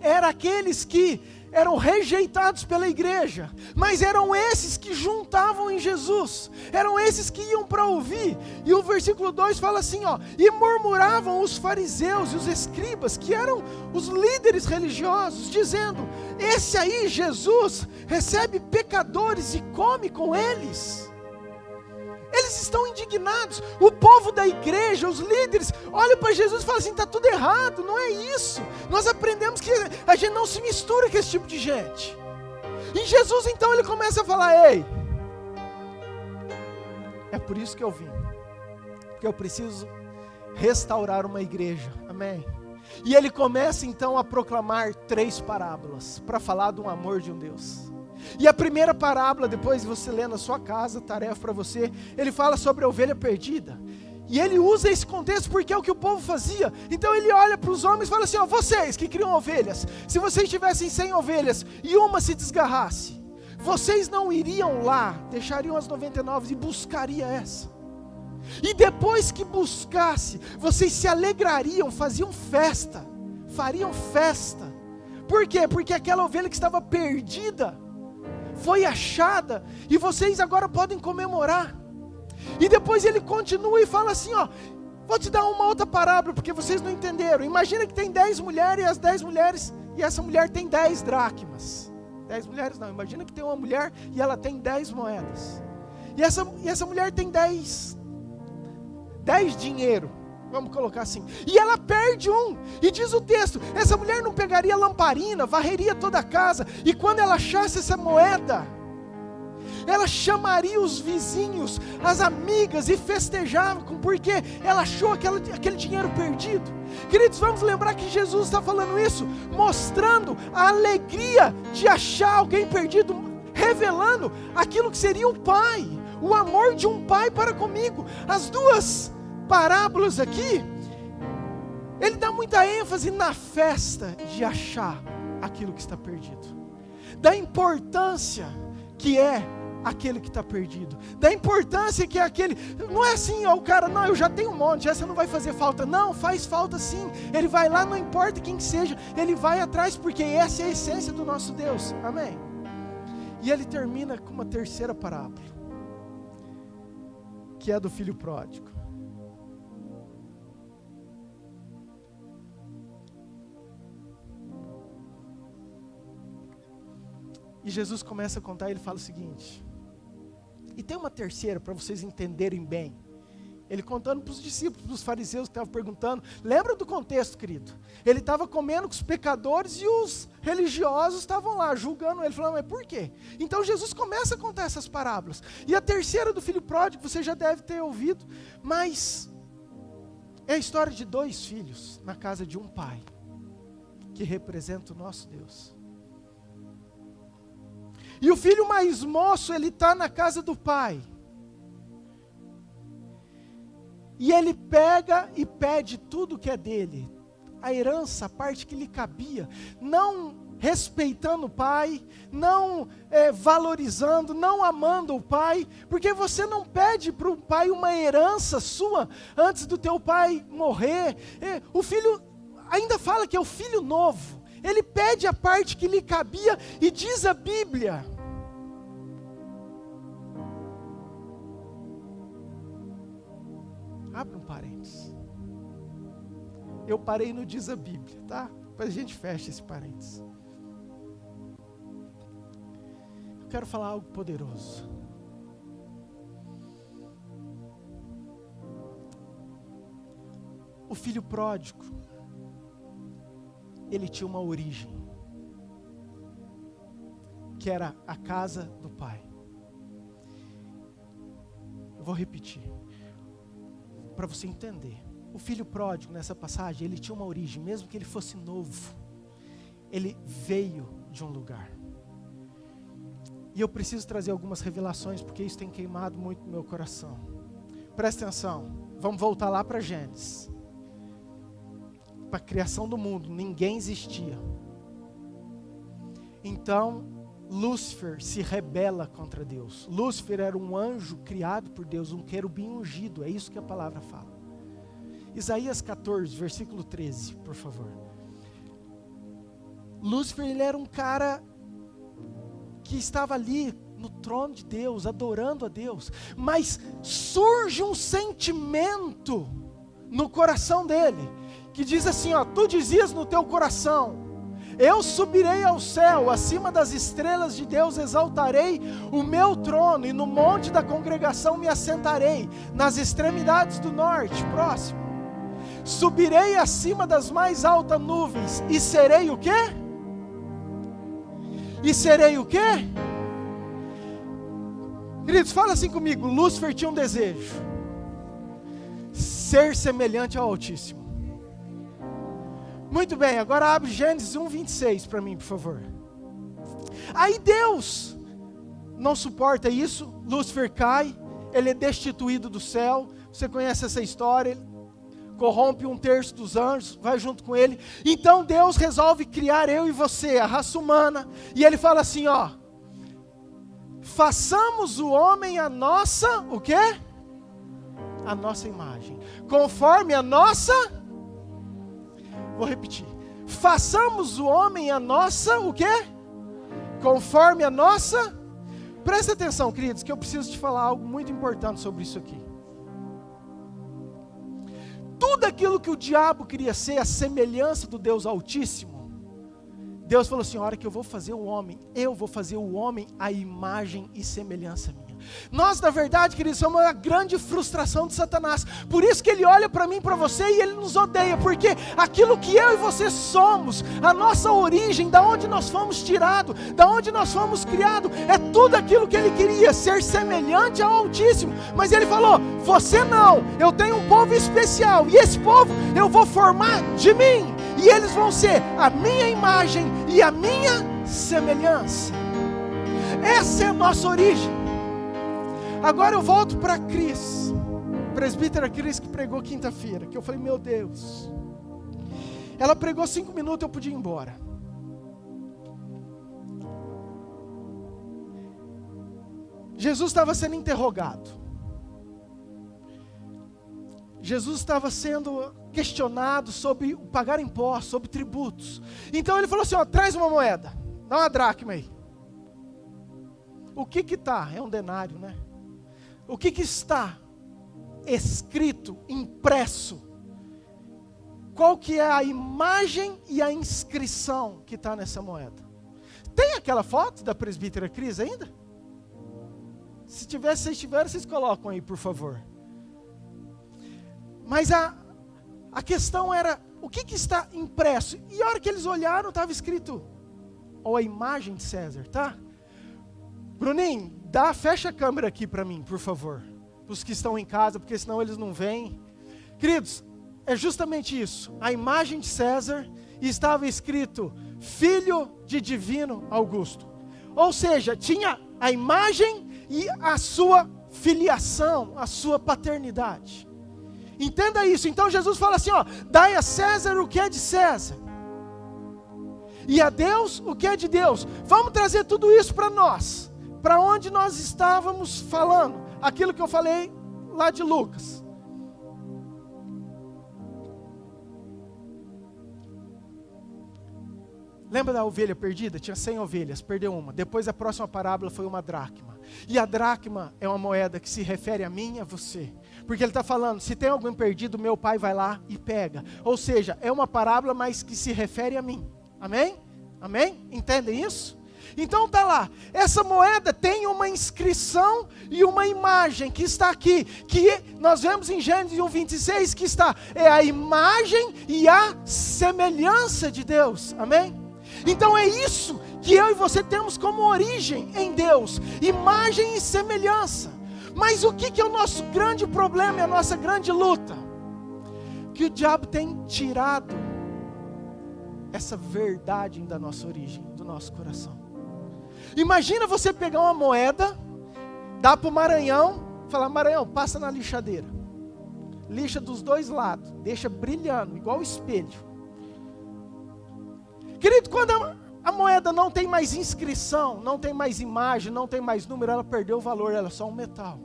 Era aqueles que eram rejeitados pela igreja, mas eram esses que juntavam em Jesus, eram esses que iam para ouvir. E o versículo 2 fala assim, e murmuravam os fariseus e os escribas, que eram os líderes religiosos, dizendo: esse aí, Jesus, recebe pecadores e come com eles. Eles estão indignados. O povo da igreja, os líderes, olham para Jesus e falam assim: está tudo errado, não é isso. Nós aprendemos que a gente não se mistura com esse tipo de gente. E Jesus então ele começa a falar: ei, é por isso que eu vim, porque eu preciso restaurar uma igreja, amém? E ele começa então a proclamar 3 parábolas para falar do amor de um Deus. E a primeira parábola, depois você lê na sua casa, tarefa para você, ele fala sobre a ovelha perdida. E ele usa esse contexto porque é o que o povo fazia. Então ele olha para os homens e fala assim, ó, vocês que criam ovelhas, se vocês tivessem 100 ovelhas e uma se desgarrasse, vocês não iriam lá, deixariam as 99 e buscariam essa. E depois que buscasse, vocês se alegrariam, fariam festa. Por quê? Porque aquela ovelha que estava perdida foi achada e vocês agora podem comemorar. E depois ele continua e fala assim, ó, vou te dar uma outra parábola porque vocês não entenderam. Imagina que tem 10 mulheres e as 10 mulheres, e essa mulher tem 10 dracmas. 10 mulheres não, imagina que tem uma mulher e ela tem 10 moedas. E essa mulher tem 10 dinheiro, vamos colocar assim. E ela perde um, e diz o texto, essa mulher não pegaria lamparina, varreria toda a casa, e quando ela achasse essa moeda, ela chamaria os vizinhos, as amigas, e festejava, porque ela achou aquele dinheiro perdido. Queridos, vamos lembrar que Jesus está falando isso, mostrando a alegria de achar alguém perdido, revelando aquilo que seria o Pai, o amor de um Pai para comigo. As 2 parábolas aqui, ele dá muita ênfase na festa de achar aquilo que está perdido, da importância que é aquele que está perdido, da importância que é aquele, não é assim, ó, o cara, não, eu já tenho um monte, essa não vai fazer falta, não, faz falta sim, ele vai lá, não importa quem que seja, ele vai atrás, porque essa é a essência do nosso Deus, amém? E ele termina com uma terceira parábola, que é a do filho pródigo. E Jesus começa a contar, ele fala o seguinte, e tem uma terceira para vocês entenderem bem. Ele contando para os discípulos, para os fariseus que estavam perguntando, lembra do contexto, querido? Ele estava comendo com os pecadores e os religiosos estavam lá julgando ele, falando, mas por quê? Então Jesus começa a contar essas parábolas. E a terceira do filho pródigo, você já deve ter ouvido, mas é a história de 2 filhos na casa de um pai, que representa o nosso Deus. E o filho mais moço, ele está na casa do pai. E ele pega e pede tudo que é dele. A herança, a parte que lhe cabia. Não respeitando o pai, não valorizando, não amando o pai. Porque você não pede para o pai uma herança sua antes do teu pai morrer. O filho ainda fala que é o filho novo. Ele pede a parte que lhe cabia e diz a Bíblia. Abre um parênteses. Eu parei no diz a Bíblia, tá? Depois a gente fecha esse parênteses. Eu quero falar algo poderoso. O filho pródigo, ele tinha uma origem, que era a casa do pai. Eu vou repetir, para você entender. O filho pródigo, nessa passagem, ele tinha uma origem, mesmo que ele fosse novo, ele veio de um lugar. E eu preciso trazer algumas revelações, porque isso tem queimado muito no meu coração. Presta atenção, vamos voltar lá para Gênesis. Para a criação do mundo, ninguém existia. Então, Lúcifer se rebela contra Deus. Lúcifer era um anjo criado por Deus, um querubim ungido, é isso que a palavra fala. Isaías 14, versículo 13, por favor. Lúcifer, ele era um cara que estava ali no trono de Deus, adorando a Deus, mas surge um sentimento no coração dele, que diz assim, ó, tu dizias no teu coração, eu subirei ao céu, acima das estrelas de Deus exaltarei o meu trono, e no monte da congregação me assentarei, nas extremidades do norte, próximo. Subirei acima das mais altas nuvens, e serei o quê? E serei o quê? Queridos, fala assim comigo, Lúcifer tinha um desejo, ser semelhante ao Altíssimo. Muito bem, agora abre Gênesis 1:26 para mim, por favor. Aí Deus não suporta isso, Lúcifer cai, ele é destituído do céu. Você conhece essa história, ele corrompe 1/3 dos anjos, vai junto com ele. Então Deus resolve criar eu e você, a raça humana, e ele fala assim, ó: façamos o homem a nossa, o quê? A nossa imagem, conforme a nossa, vou repetir, façamos o homem a nossa, o quê? Conforme a nossa, presta atenção, queridos, que eu preciso te falar algo muito importante sobre isso aqui. Tudo aquilo que o diabo queria ser, a semelhança do Deus Altíssimo, Deus falou assim: a hora que eu vou fazer o homem, eu vou fazer o homem à imagem e semelhança minha. Nós, na verdade, queridos, somos a grande frustração de Satanás. Por isso que ele olha para mim e para você e ele nos odeia. Porque aquilo que eu e você somos, a nossa origem, da onde nós fomos tirados, da onde nós fomos criados, é tudo aquilo que ele queria, ser semelhante ao Altíssimo. Mas ele falou: você não, eu tenho um povo especial, e esse povo eu vou formar de mim, e eles vão ser a minha imagem e a minha semelhança. Essa é a nossa origem. Agora eu volto para Cris, presbítera Cris, que pregou quinta-feira, que eu falei: meu Deus, ela pregou 5 minutos, eu podia ir embora. Jesus estava sendo interrogado, Jesus estava sendo questionado sobre pagar impostos, sobre tributos. Então ele falou assim: ó, traz uma moeda, dá uma dracma aí. O que está? É um denário, né? O que está escrito, impresso? Qual que é a imagem e a inscrição que está nessa moeda? Tem aquela foto da presbítera Cris ainda? Se vocês tiverem, vocês colocam aí, por favor. Mas a questão era, o que está impresso? E a hora que eles olharam, estava escrito, ou a imagem de César, tá? Bruninho, fecha a câmera aqui para mim, por favor. Os que estão em casa, porque senão eles não vêm. Queridos, é justamente isso. A imagem de César, e estava escrito, Filho de Divino Augusto. Ou seja, tinha a imagem e a sua filiação, a sua paternidade. Entenda isso. Então Jesus fala assim, ó: dai a César o que é de César, e a Deus o que é de Deus. Vamos trazer tudo isso para nós, para onde nós estávamos falando, aquilo que eu falei lá de Lucas. Lembra da ovelha perdida? Tinha 100 ovelhas, perdeu uma. Depois a próxima parábola foi uma dracma. E a dracma é uma moeda que se refere a mim e a você. Porque ele está falando, se tem alguém perdido, meu pai vai lá e pega. Ou seja, é uma parábola, mas que se refere a mim. Amém? Amém? Entendem isso? Então está lá, essa moeda tem uma inscrição e uma imagem que está aqui, que nós vemos em Gênesis 1:26, que está, é a imagem e a semelhança de Deus. Amém? Então é isso que eu e você temos como origem em Deus, imagem e semelhança. Mas o que é o nosso grande problema e a nossa grande luta? Que o diabo tem tirado essa verdade da nossa origem, do nosso coração. Imagina você pegar uma moeda, dar para o Maranhão, falar: Maranhão, passa na lixadeira, lixa dos dois lados, deixa brilhando, igual o espelho. Querido, quando a moeda não tem mais inscrição, não tem mais imagem, não tem mais número, ela perdeu o valor, ela é só um metal.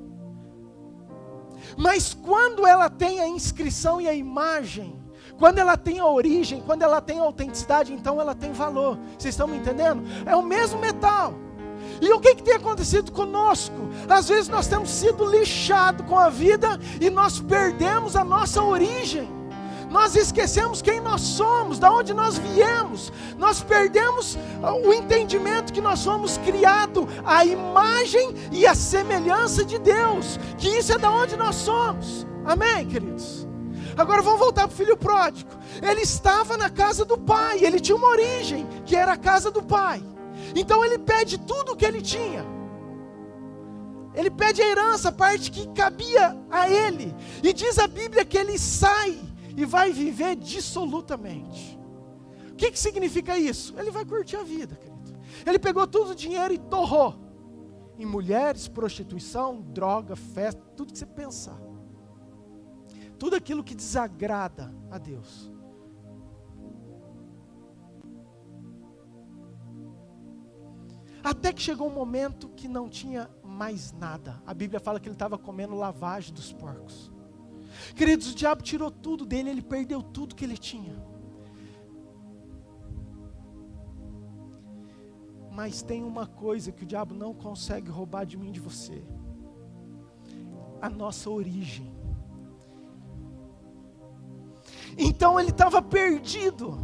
Mas quando ela tem a inscrição e a imagem, quando ela tem a origem, quando ela tem a autenticidade, então ela tem valor. Vocês estão me entendendo? É o mesmo metal. E o que tem acontecido conosco? Às vezes nós temos sido lixados com a vida e nós perdemos a nossa origem. Nós esquecemos quem nós somos, de onde nós viemos. Nós perdemos o entendimento que nós fomos criados à imagem e à semelhança de Deus. Que isso é de onde nós somos. Amém, queridos? Agora vamos voltar para o filho pródigo. Ele estava na casa do pai, ele tinha uma origem, que era a casa do pai. Então ele pede tudo o que ele tinha. Ele pede a herança, a parte que cabia a ele. E diz a Bíblia que ele sai e vai viver dissolutamente. que significa isso? Ele vai curtir a vida, querido. Ele pegou todo o dinheiro e torrou em mulheres, prostituição, droga, festa, tudo que você pensar. Tudo aquilo que desagrada a Deus. Até que chegou um momento que não tinha mais nada. A Bíblia fala que ele estava comendo lavagem dos porcos. Queridos, o diabo tirou tudo dele, ele perdeu tudo que ele tinha. Mas tem uma coisa que o diabo não consegue roubar de mim e de você: a nossa origem. Então ele estava perdido.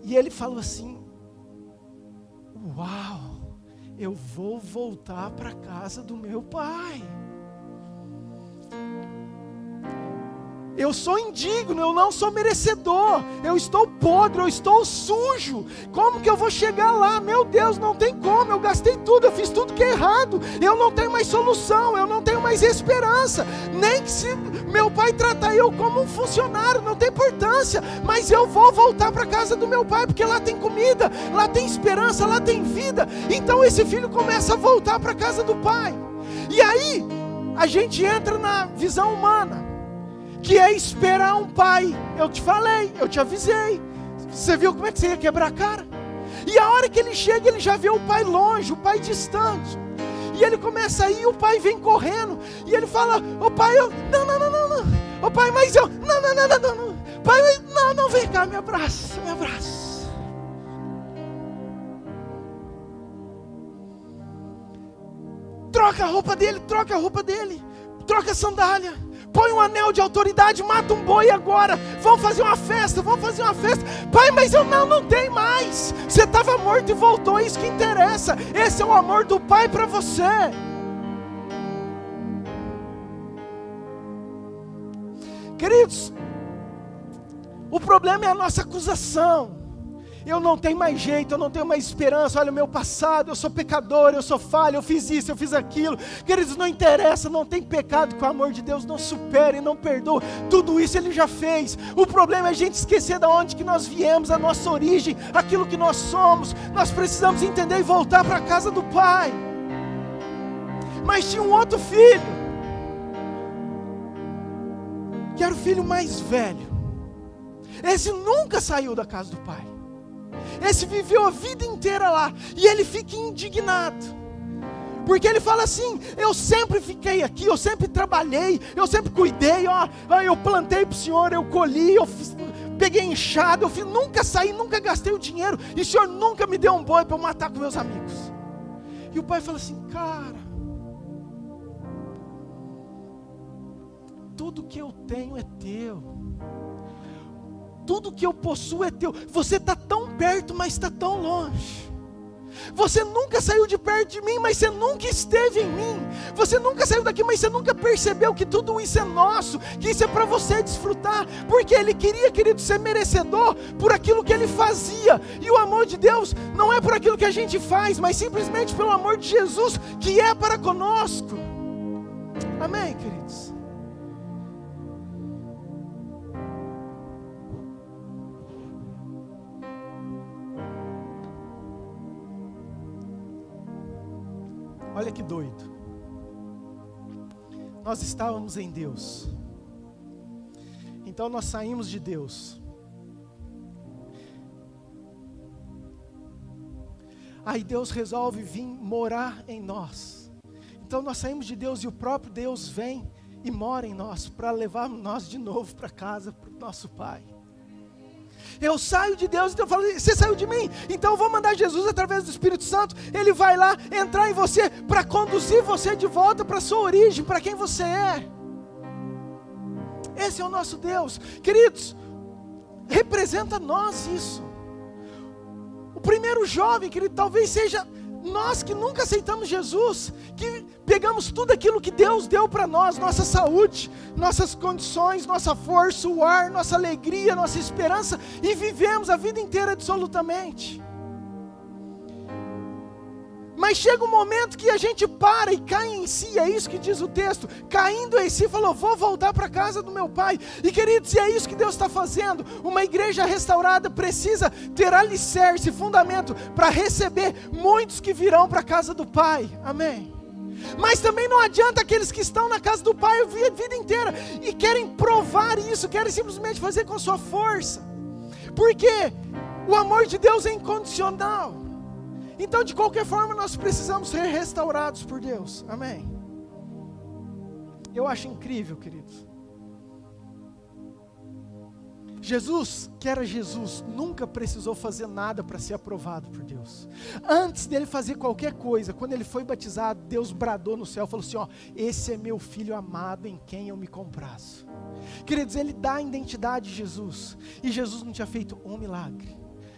E ele falou assim: uau, eu vou voltar para a casa do meu pai. Eu sou indigno, eu não sou merecedor, eu estou podre, eu estou sujo. Como que eu vou chegar lá? Meu Deus, não tem como, eu gastei tudo, eu fiz tudo que é errado. Eu não tenho mais solução, eu não tenho mais esperança. Nem que se meu pai tratar eu como um funcionário, não tem importância. Mas eu vou voltar para a casa do meu pai, porque lá tem comida, lá tem esperança, lá tem vida. Então esse filho começa a voltar para a casa do pai. E aí, a gente entra na visão humana, que é esperar um pai. Eu te falei, eu te avisei. Você viu como é que você ia quebrar a cara? E a hora que ele chega, ele já vê o pai longe, o pai distante. E ele começa a ir, o pai vem correndo. E ele fala: ô pai, eu... não. Ô pai, mas eu... Não. Pai, não, vem cá, me abraça. Troca a roupa dele, troca a sandália. Põe um anel de autoridade, mata um boi agora. Vamos fazer uma festa. Pai, mas eu não tenho mais. Você estava morto e voltou, é isso que interessa. Esse é o amor do pai para você. Queridos, o problema é a nossa acusação. Eu não tenho mais jeito, eu não tenho mais esperança. Olha o meu passado, eu sou pecador, eu sou falho, eu fiz isso, eu fiz aquilo. Queridos, não interessa, não tem pecado que o amor de Deus não supere e não perdoa. Tudo isso Ele já fez. O problema é a gente esquecer de onde que nós viemos, a nossa origem, aquilo que nós somos. Nós precisamos entender e voltar para a casa do Pai. Mas tinha um outro filho, que era o filho mais velho. Esse nunca saiu da casa do Pai. Esse viveu a vida inteira lá. E ele fica indignado, porque ele fala assim: eu sempre fiquei aqui, eu sempre trabalhei, eu sempre cuidei, eu plantei para o Senhor, eu colhi, eu peguei enxada, nunca saí, nunca gastei o dinheiro, e o Senhor nunca me deu um boi para eu matar com meus amigos. E o pai fala assim: cara, tudo que eu tenho é teu. Tudo que eu possuo é teu. Você está tão perto, mas está tão longe. Você nunca saiu de perto de mim, mas você nunca esteve em mim. Você nunca saiu daqui, mas você nunca percebeu que tudo isso é nosso, que isso é para você desfrutar. Porque Ele queria, querido, ser merecedor por aquilo que Ele fazia. E o amor de Deus não é por aquilo que a gente faz, mas simplesmente pelo amor de Jesus, que é para conosco. Amém, queridos? Olha que doido. Nós estávamos em Deus. Então nós saímos de Deus. Aí Deus resolve vir morar em nós. Então nós saímos de Deus e o próprio Deus vem e mora em nós para levar nós de novo para casa, para o nosso Pai. Eu saio de Deus, então eu falo: você saiu de mim, então eu vou mandar Jesus através do Espírito Santo. Ele vai lá entrar em você para conduzir você de volta para a sua origem, para quem você é. Esse é o nosso Deus. Queridos, representa nós isso. O primeiro jovem, querido, talvez seja nós que nunca aceitamos Jesus, que pegamos tudo aquilo que Deus deu para nós, nossa saúde, nossas condições, nossa força, o ar, nossa alegria, nossa esperança, e vivemos a vida inteira absolutamente. Mas chega um momento que a gente para e cai em si, é isso que diz o texto, caindo em si, falou, vou voltar para a casa do meu pai. E queridos, é isso que Deus está fazendo. Uma igreja restaurada precisa ter alicerce, fundamento, para receber muitos que virão para a casa do pai, amém? Mas também não adianta aqueles que estão na casa do pai a vida inteira, e querem provar isso, querem simplesmente fazer com sua força, porque o amor de Deus é incondicional. Então, de qualquer forma, nós precisamos ser restaurados por Deus. Amém? Eu acho incrível, queridos. Jesus, que era Jesus, nunca precisou fazer nada para ser aprovado por Deus. Antes dele fazer qualquer coisa, quando ele foi batizado, Deus bradou no céu, falou assim, ó, esse é meu filho amado em quem eu me comprazo. Queridos, ele dá a identidade de Jesus. E Jesus não tinha feito um milagre.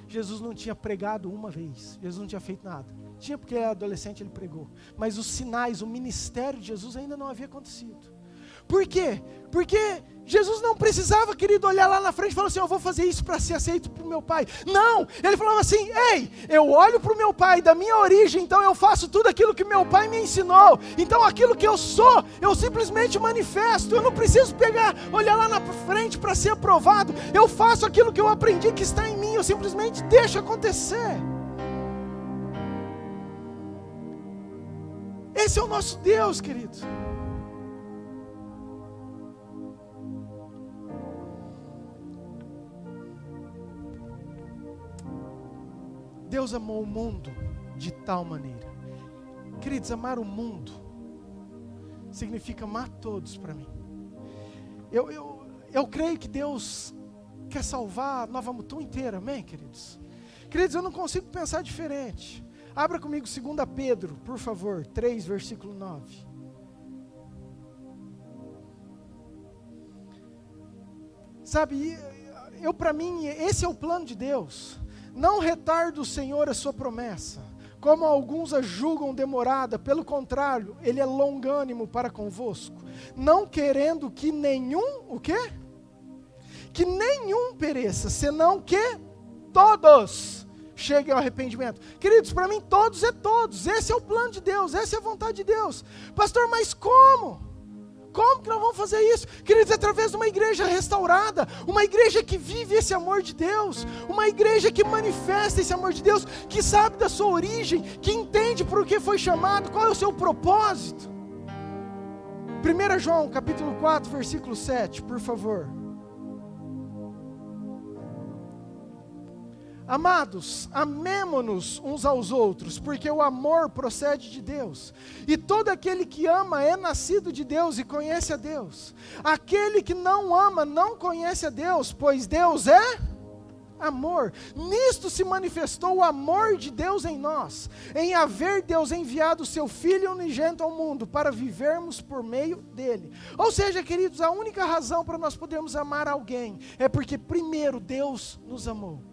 Jesus não tinha pregado uma vez, Jesus não tinha feito nada. Tinha porque era adolescente, ele pregou. Mas os sinais, o ministério de Jesus ainda não havia acontecido. Por quê? Porque Jesus não precisava, querido, olhar lá na frente e falar assim, eu vou fazer isso para ser aceito por meu pai. Não, ele falava assim, ei, eu olho para o meu pai, da minha origem, então eu faço tudo aquilo que meu pai me ensinou. Então aquilo que eu sou, eu simplesmente manifesto. Eu não preciso olhar lá na frente para ser aprovado. Eu faço aquilo que eu aprendi que está em mim, eu simplesmente deixo acontecer. Esse é o nosso Deus, querido. Deus amou o mundo de tal maneira. Queridos, amar o mundo significa amar todos para mim. Eu creio que Deus quer salvar Nova Mutum inteira, amém, queridos? Queridos, eu não consigo pensar diferente. Abra comigo 2 Pedro, por favor, 3, versículo 9. Sabe, para mim, esse é o plano de Deus. Não retarda o Senhor a sua promessa, como alguns a julgam demorada, pelo contrário, Ele é longânimo para convosco, não querendo que nenhum, o quê? Que nenhum pereça, senão que todos cheguem ao arrependimento. Queridos, para mim todos é todos, esse é o plano de Deus, essa é a vontade de Deus. Pastor, mas como? Como que nós vamos fazer isso? Queridos, através de uma igreja restaurada, uma igreja que vive esse amor de Deus, uma igreja que manifesta esse amor de Deus, que sabe da sua origem, que entende por que foi chamado, qual é o seu propósito. 1 João, capítulo 4, versículo 7, por favor. Amados, amemo-nos uns aos outros, porque o amor procede de Deus. E todo aquele que ama é nascido de Deus e conhece a Deus. Aquele que não ama não conhece a Deus, pois Deus é amor. Nisto se manifestou o amor de Deus em nós, em haver Deus enviado o seu Filho unigênito ao mundo, para vivermos por meio dele. Ou seja, queridos, a única razão para nós podermos amar alguém, é porque primeiro Deus nos amou.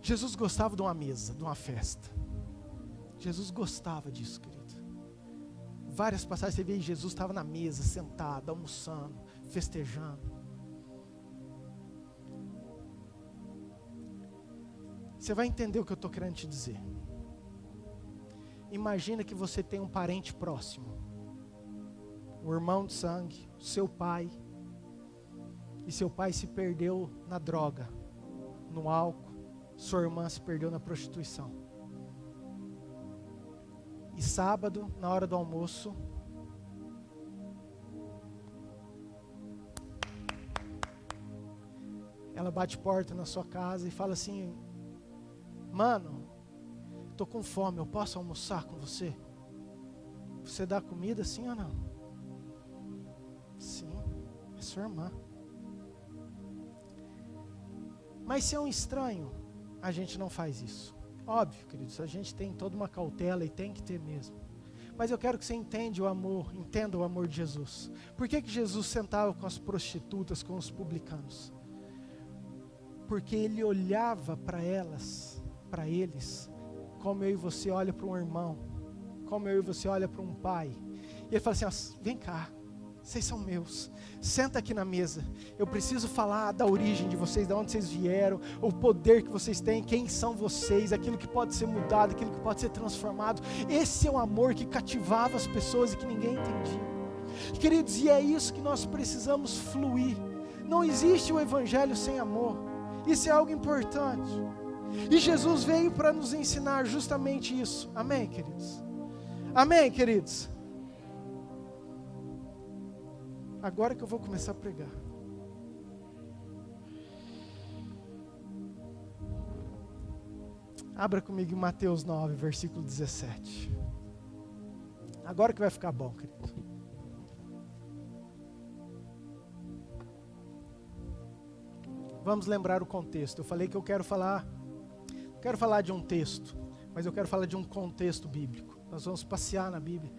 Jesus gostava de uma mesa, de uma festa. Jesus gostava disso, querido. Várias passagens você vê que Jesus estava na mesa, sentado, almoçando, festejando. Você vai entender o que eu estou querendo te dizer. Imagina que você tem um parente próximo, um irmão de sangue, seu pai, e seu pai se perdeu na droga, no álcool. Sua irmã se perdeu na prostituição. E sábado, na hora do almoço, ela bate porta na sua casa e fala assim: mano, tô com fome, eu posso almoçar com você? Você dá comida, sim ou não? Sim, é sua irmã. Mas se é um estranho, a gente não faz isso. Óbvio, queridos, a gente tem toda uma cautela e tem que ter mesmo. Mas eu quero que você entenda o amor de Jesus. Por que Jesus sentava com as prostitutas, com os publicanos? Porque Ele olhava para elas, para eles, como eu e você olha para um irmão, como eu e você olha para um pai. E Ele fala assim: ó, vem cá, vocês são meus. Senta aqui na mesa. Eu preciso falar da origem de vocês, de onde vocês vieram, o poder que vocês têm, quem são vocês, aquilo que pode ser mudado, aquilo que pode ser transformado. Esse é o amor que cativava as pessoas e que ninguém entendia. Queridos, e é isso que nós precisamos fluir. Não existe o evangelho sem amor. Isso é algo importante. E Jesus veio para nos ensinar justamente isso. Amém, queridos? Amém, queridos? Agora que eu vou começar a pregar. Abra comigo em Mateus 9, versículo 17. Agora que vai ficar bom, querido. Vamos lembrar o contexto. Eu falei que eu quero falar de um texto, mas eu quero falar de um contexto bíblico. Nós vamos passear na Bíblia.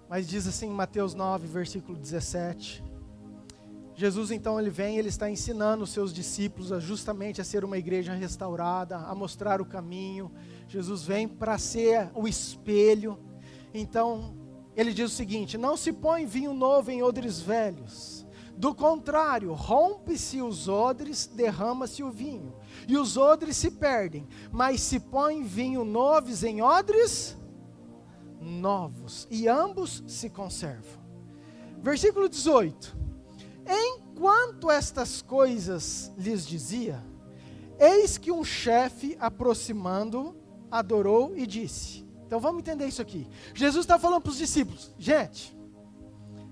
Mas diz assim em Mateus 9, versículo 17. Jesus então ele está ensinando os seus discípulos justamente a ser uma igreja restaurada, a mostrar o caminho. Jesus vem para ser o espelho. Então ele diz o seguinte: não se põe vinho novo em odres velhos. Do contrário, rompe-se os odres, derrama-se o vinho, e os odres se perdem. Mas se põe vinho novos em odres novos, e ambos se conservam. Versículo 18. Enquanto estas coisas lhes dizia, eis que um chefe, aproximando, adorou e disse. Então vamos entender isso aqui. Jesus está falando para os discípulos: gente,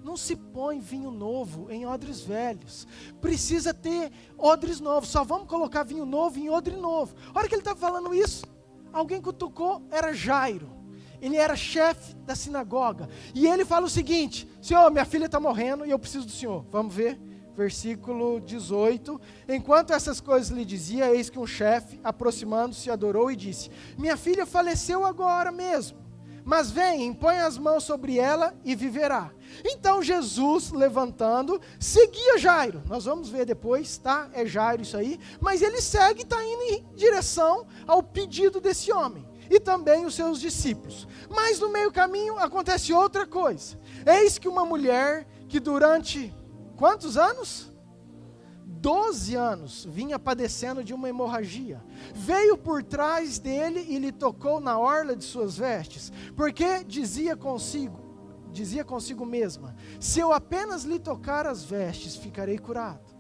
não se põe vinho novo em odres velhos. Precisa ter odres novos. Só vamos colocar vinho novo em odre novo. A hora que ele está falando isso, alguém cutucou, era Jairo. Ele era chefe da sinagoga. E ele fala o seguinte: Senhor, minha filha está morrendo e eu preciso do Senhor. Vamos ver, versículo 18. Enquanto essas coisas lhe dizia, eis que um chefe, aproximando-se, adorou e disse: minha filha faleceu agora mesmo, mas vem, impõe as mãos sobre ela e viverá. Então Jesus, levantando, seguia Jairo. Nós vamos ver depois, tá? É Jairo isso aí. Mas ele segue e está indo em direção ao pedido desse homem. E também os seus discípulos. Mas no meio caminho acontece outra coisa. Eis que uma mulher que durante quantos anos? 12 anos vinha padecendo de uma hemorragia. Veio por trás dele e lhe tocou na orla de suas vestes, porque dizia consigo mesma: se eu apenas lhe tocar as vestes, ficarei curado.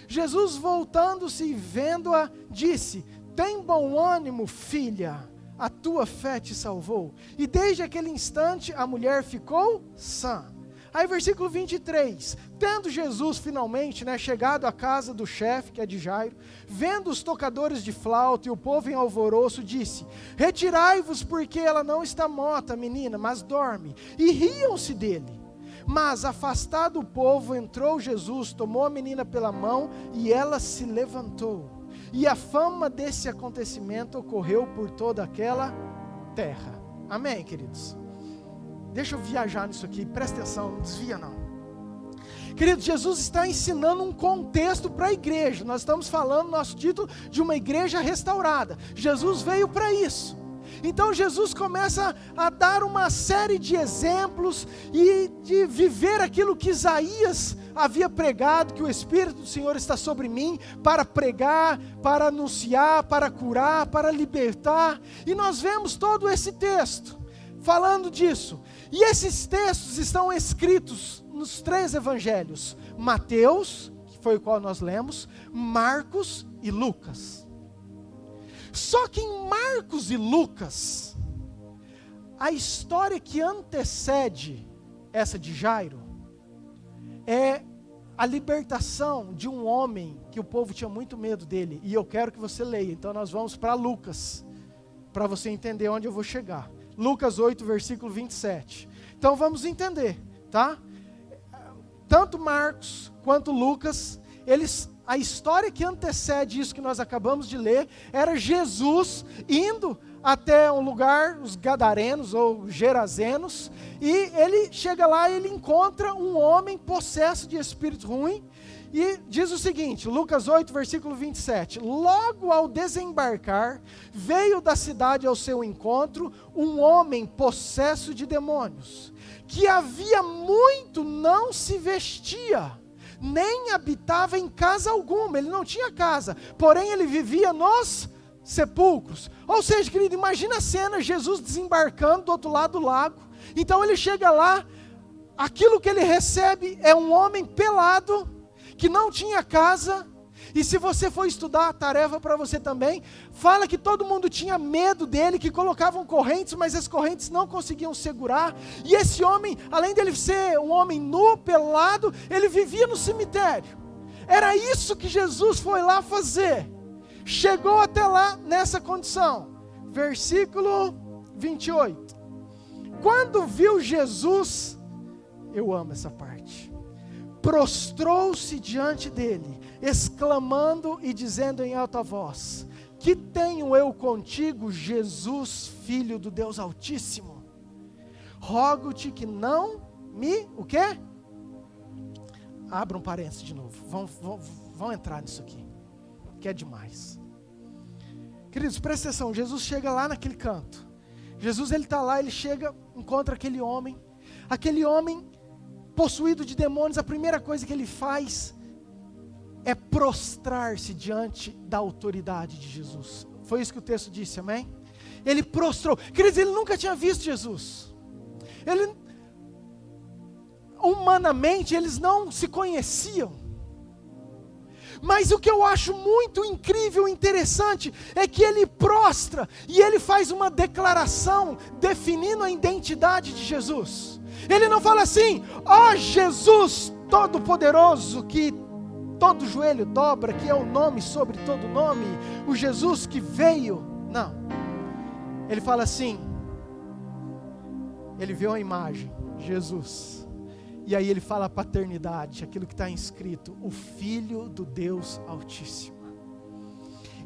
Jesus, voltando-se e vendo-a, disse: tem bom ânimo, filha, a tua fé te salvou. E desde aquele instante a mulher ficou sã. Aí versículo 23, tendo Jesus finalmente chegado à casa do chefe, que é de Jairo, vendo os tocadores de flauta e o povo em alvoroço, disse: retirai-vos, porque ela não está morta, menina, mas dorme. E riam-se dele. Mas afastado o povo, entrou Jesus, tomou a menina pela mão e ela se levantou. E a fama desse acontecimento ocorreu por toda aquela terra. Amém, queridos? Deixa eu viajar nisso aqui, presta atenção, não desvia não. Queridos, Jesus está ensinando um contexto para a igreja. Nós estamos falando, nosso título, de uma igreja restaurada. Jesus veio para isso. Então Jesus começa a dar uma série de exemplos e de viver aquilo que Isaías havia pregado, que o Espírito do Senhor está sobre mim para pregar, para anunciar, para curar, para libertar. E nós vemos todo esse texto falando disso. E esses textos estão escritos nos 3 evangelhos: Mateus, que foi o qual nós lemos, Marcos e Lucas. Só que em Marcos e Lucas, a história que antecede essa de Jairo é a libertação de um homem que o povo tinha muito medo dele. E eu quero que você leia. Então nós vamos para Lucas, para você entender onde eu vou chegar. Lucas 8, versículo 27. Então vamos entender, tá? Tanto Marcos quanto Lucas, a história que antecede isso que nós acabamos de ler, era Jesus indo até um lugar, os Gadarenos ou Gerazenos, e ele chega lá e ele encontra um homem possesso de espírito ruim, E diz o seguinte, Lucas 8, versículo 27. Logo ao desembarcar, veio da cidade ao seu encontro um homem possesso de demônios, que havia muito não se vestia, nem habitava em casa alguma. Ele não tinha casa, porém ele vivia nos sepulcros. Ou seja, querido, imagina a cena, Jesus desembarcando do outro lado do lago. Então ele chega lá, aquilo que ele recebe é um homem pelado, que não tinha casa. E se você for estudar, a tarefa para você também, fala que todo mundo tinha medo dele, que colocavam correntes, mas as correntes não conseguiam segurar. E esse homem, além dele ser um homem nu, pelado, ele vivia no cemitério. Era isso que Jesus foi lá fazer. Chegou até lá nessa condição. Versículo 28. Quando viu Jesus, eu amo essa parte, prostrou-se diante dele, exclamando e dizendo em alta voz: que tenho eu contigo, Jesus, Filho do Deus Altíssimo? Rogo-te que não me... O quê? Abra um parênteses de novo. Vão entrar nisso aqui, que é demais. Queridos, presta atenção. Jesus chega lá naquele canto. Jesus, ele está lá, ele chega, encontra aquele homem. Aquele homem possuído de demônios, a primeira coisa que ele faz é prostrar-se diante da autoridade de Jesus. Foi isso que o texto disse, amém? Ele prostrou. Queridos, ele nunca tinha visto Jesus. Humanamente, eles não se conheciam. Mas o que eu acho muito incrível e interessante é que ele prostra e ele faz uma declaração definindo a identidade de Jesus. Ele não fala assim: ó Jesus Todo-Poderoso, que todo joelho dobra, que é o nome sobre todo nome, o Jesus que veio. Não. Ele fala assim, ele vê uma imagem, Jesus. E aí ele fala a paternidade, aquilo que está escrito, o Filho do Deus Altíssimo.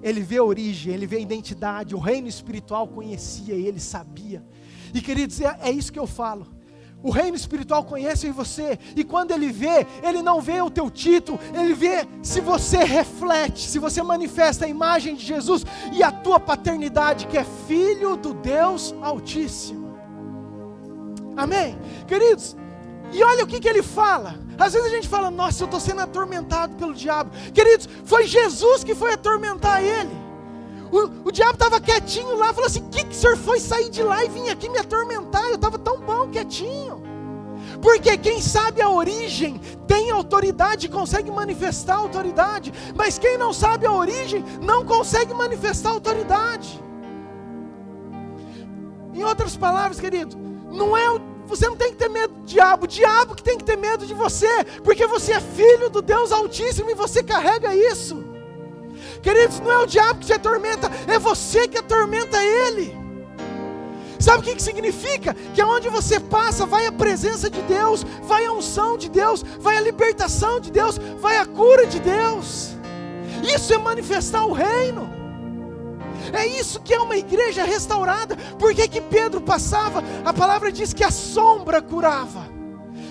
Ele vê a origem, ele vê a identidade, o reino espiritual conhecia ele, sabia. E queridos, é isso que eu falo. O reino espiritual conhece você, e quando ele vê, ele não vê o teu título, ele vê se você reflete, se você manifesta a imagem de Jesus e a tua paternidade, que é Filho do Deus Altíssimo. Amém? Queridos, e olha o que ele fala. Às vezes a gente fala: nossa, eu estou sendo atormentado pelo diabo. Queridos, foi Jesus que foi atormentar ele. O diabo estava quietinho lá, falou assim: que o senhor foi sair de lá e vir aqui me atormentar? Eu estava tão bom, quietinho. Porque quem sabe a origem tem autoridade e consegue manifestar a autoridade, mas quem não sabe a origem não consegue manifestar a autoridade. Em outras palavras, querido, você não tem que ter medo do diabo, o diabo que tem que ter medo de você, porque você é filho do Deus Altíssimo e você carrega isso. Queridos, não é o diabo que te atormenta, é você que atormenta ele. Sabe o que significa? Que aonde você passa, vai a presença de Deus, vai a unção de Deus, vai a libertação de Deus, vai a cura de Deus. Isso é manifestar o reino. É isso que é uma igreja restaurada. Por que Pedro passava? A palavra diz que a sombra curava.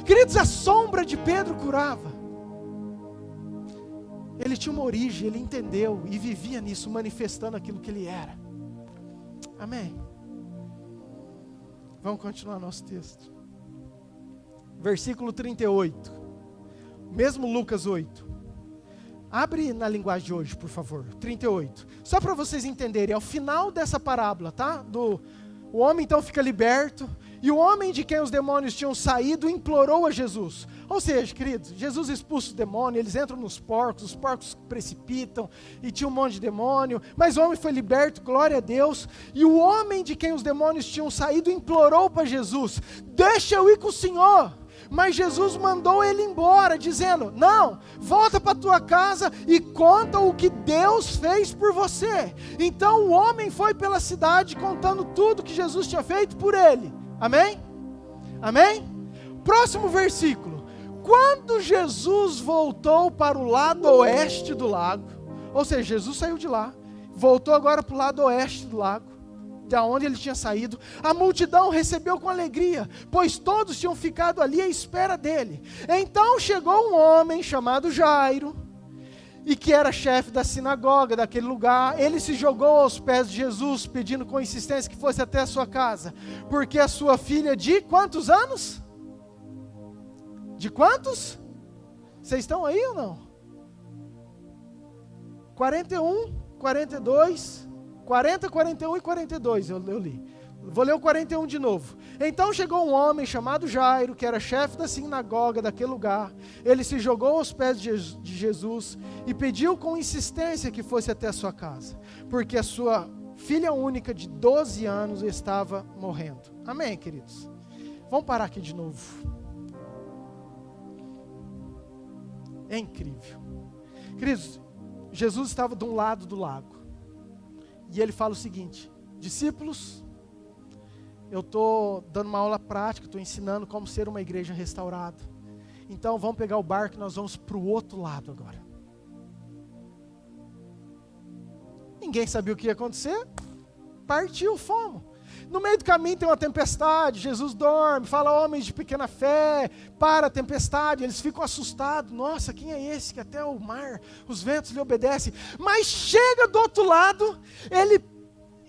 Queridos, a sombra de Pedro curava. Ele tinha uma origem, ele entendeu e vivia nisso, manifestando aquilo que ele era. Amém? Vamos continuar nosso texto. Versículo 38. Mesmo Lucas 8. Abre na linguagem de hoje, por favor. 38. Só para vocês entenderem, é o final dessa parábola, tá? O homem então fica liberto, e o homem de quem os demônios tinham saído implorou a Jesus. Ou seja, queridos, Jesus expulsa os demônios, eles entram nos porcos, os porcos precipitam, e tinha um monte de demônio, mas o homem foi liberto, glória a Deus. E o homem de quem os demônios tinham saído implorou para Jesus: deixa eu ir com o Senhor. Mas Jesus mandou ele embora, dizendo: não, volta para tua casa e conta o que Deus fez por você. Então o homem foi pela cidade contando tudo que Jesus tinha feito por ele. Amém? Amém? Próximo versículo. Quando Jesus voltou para o lado oeste do lago, ou seja, Jesus saiu de lá, voltou agora para o lado oeste do lago, de onde ele tinha saído, a multidão recebeu com alegria, pois todos tinham ficado ali à espera dele. Então chegou um homem chamado Jairo, e que era chefe da sinagoga daquele lugar. Ele se jogou aos pés de Jesus, pedindo com insistência que fosse até a sua casa, porque a sua filha de quantos anos? De quantos? Vocês estão aí ou não? 41, 42, 40, 41 e 42 eu li. Vou ler o 41 de novo. Então chegou um homem chamado Jairo, que era chefe da sinagoga daquele lugar. Ele se jogou aos pés de Jesus e pediu com insistência que fosse até a sua casa, porque a sua filha única de 12 anos estava morrendo. Amém, queridos? Vamos parar aqui de novo. É incrível. Queridos, Jesus estava de um lado do lago. E ele fala o seguinte: discípulos, eu estou dando uma aula prática, estou ensinando como ser uma igreja restaurada. Então vamos pegar o barco e nós vamos para o outro lado agora. Ninguém sabia o que ia acontecer. Partiu, fomos. No meio do caminho tem uma tempestade, Jesus dorme, fala: homens de pequena fé, para a tempestade. Eles ficam assustados: nossa, quem é esse que até o mar, os ventos lhe obedecem? Mas chega do outro lado, ele,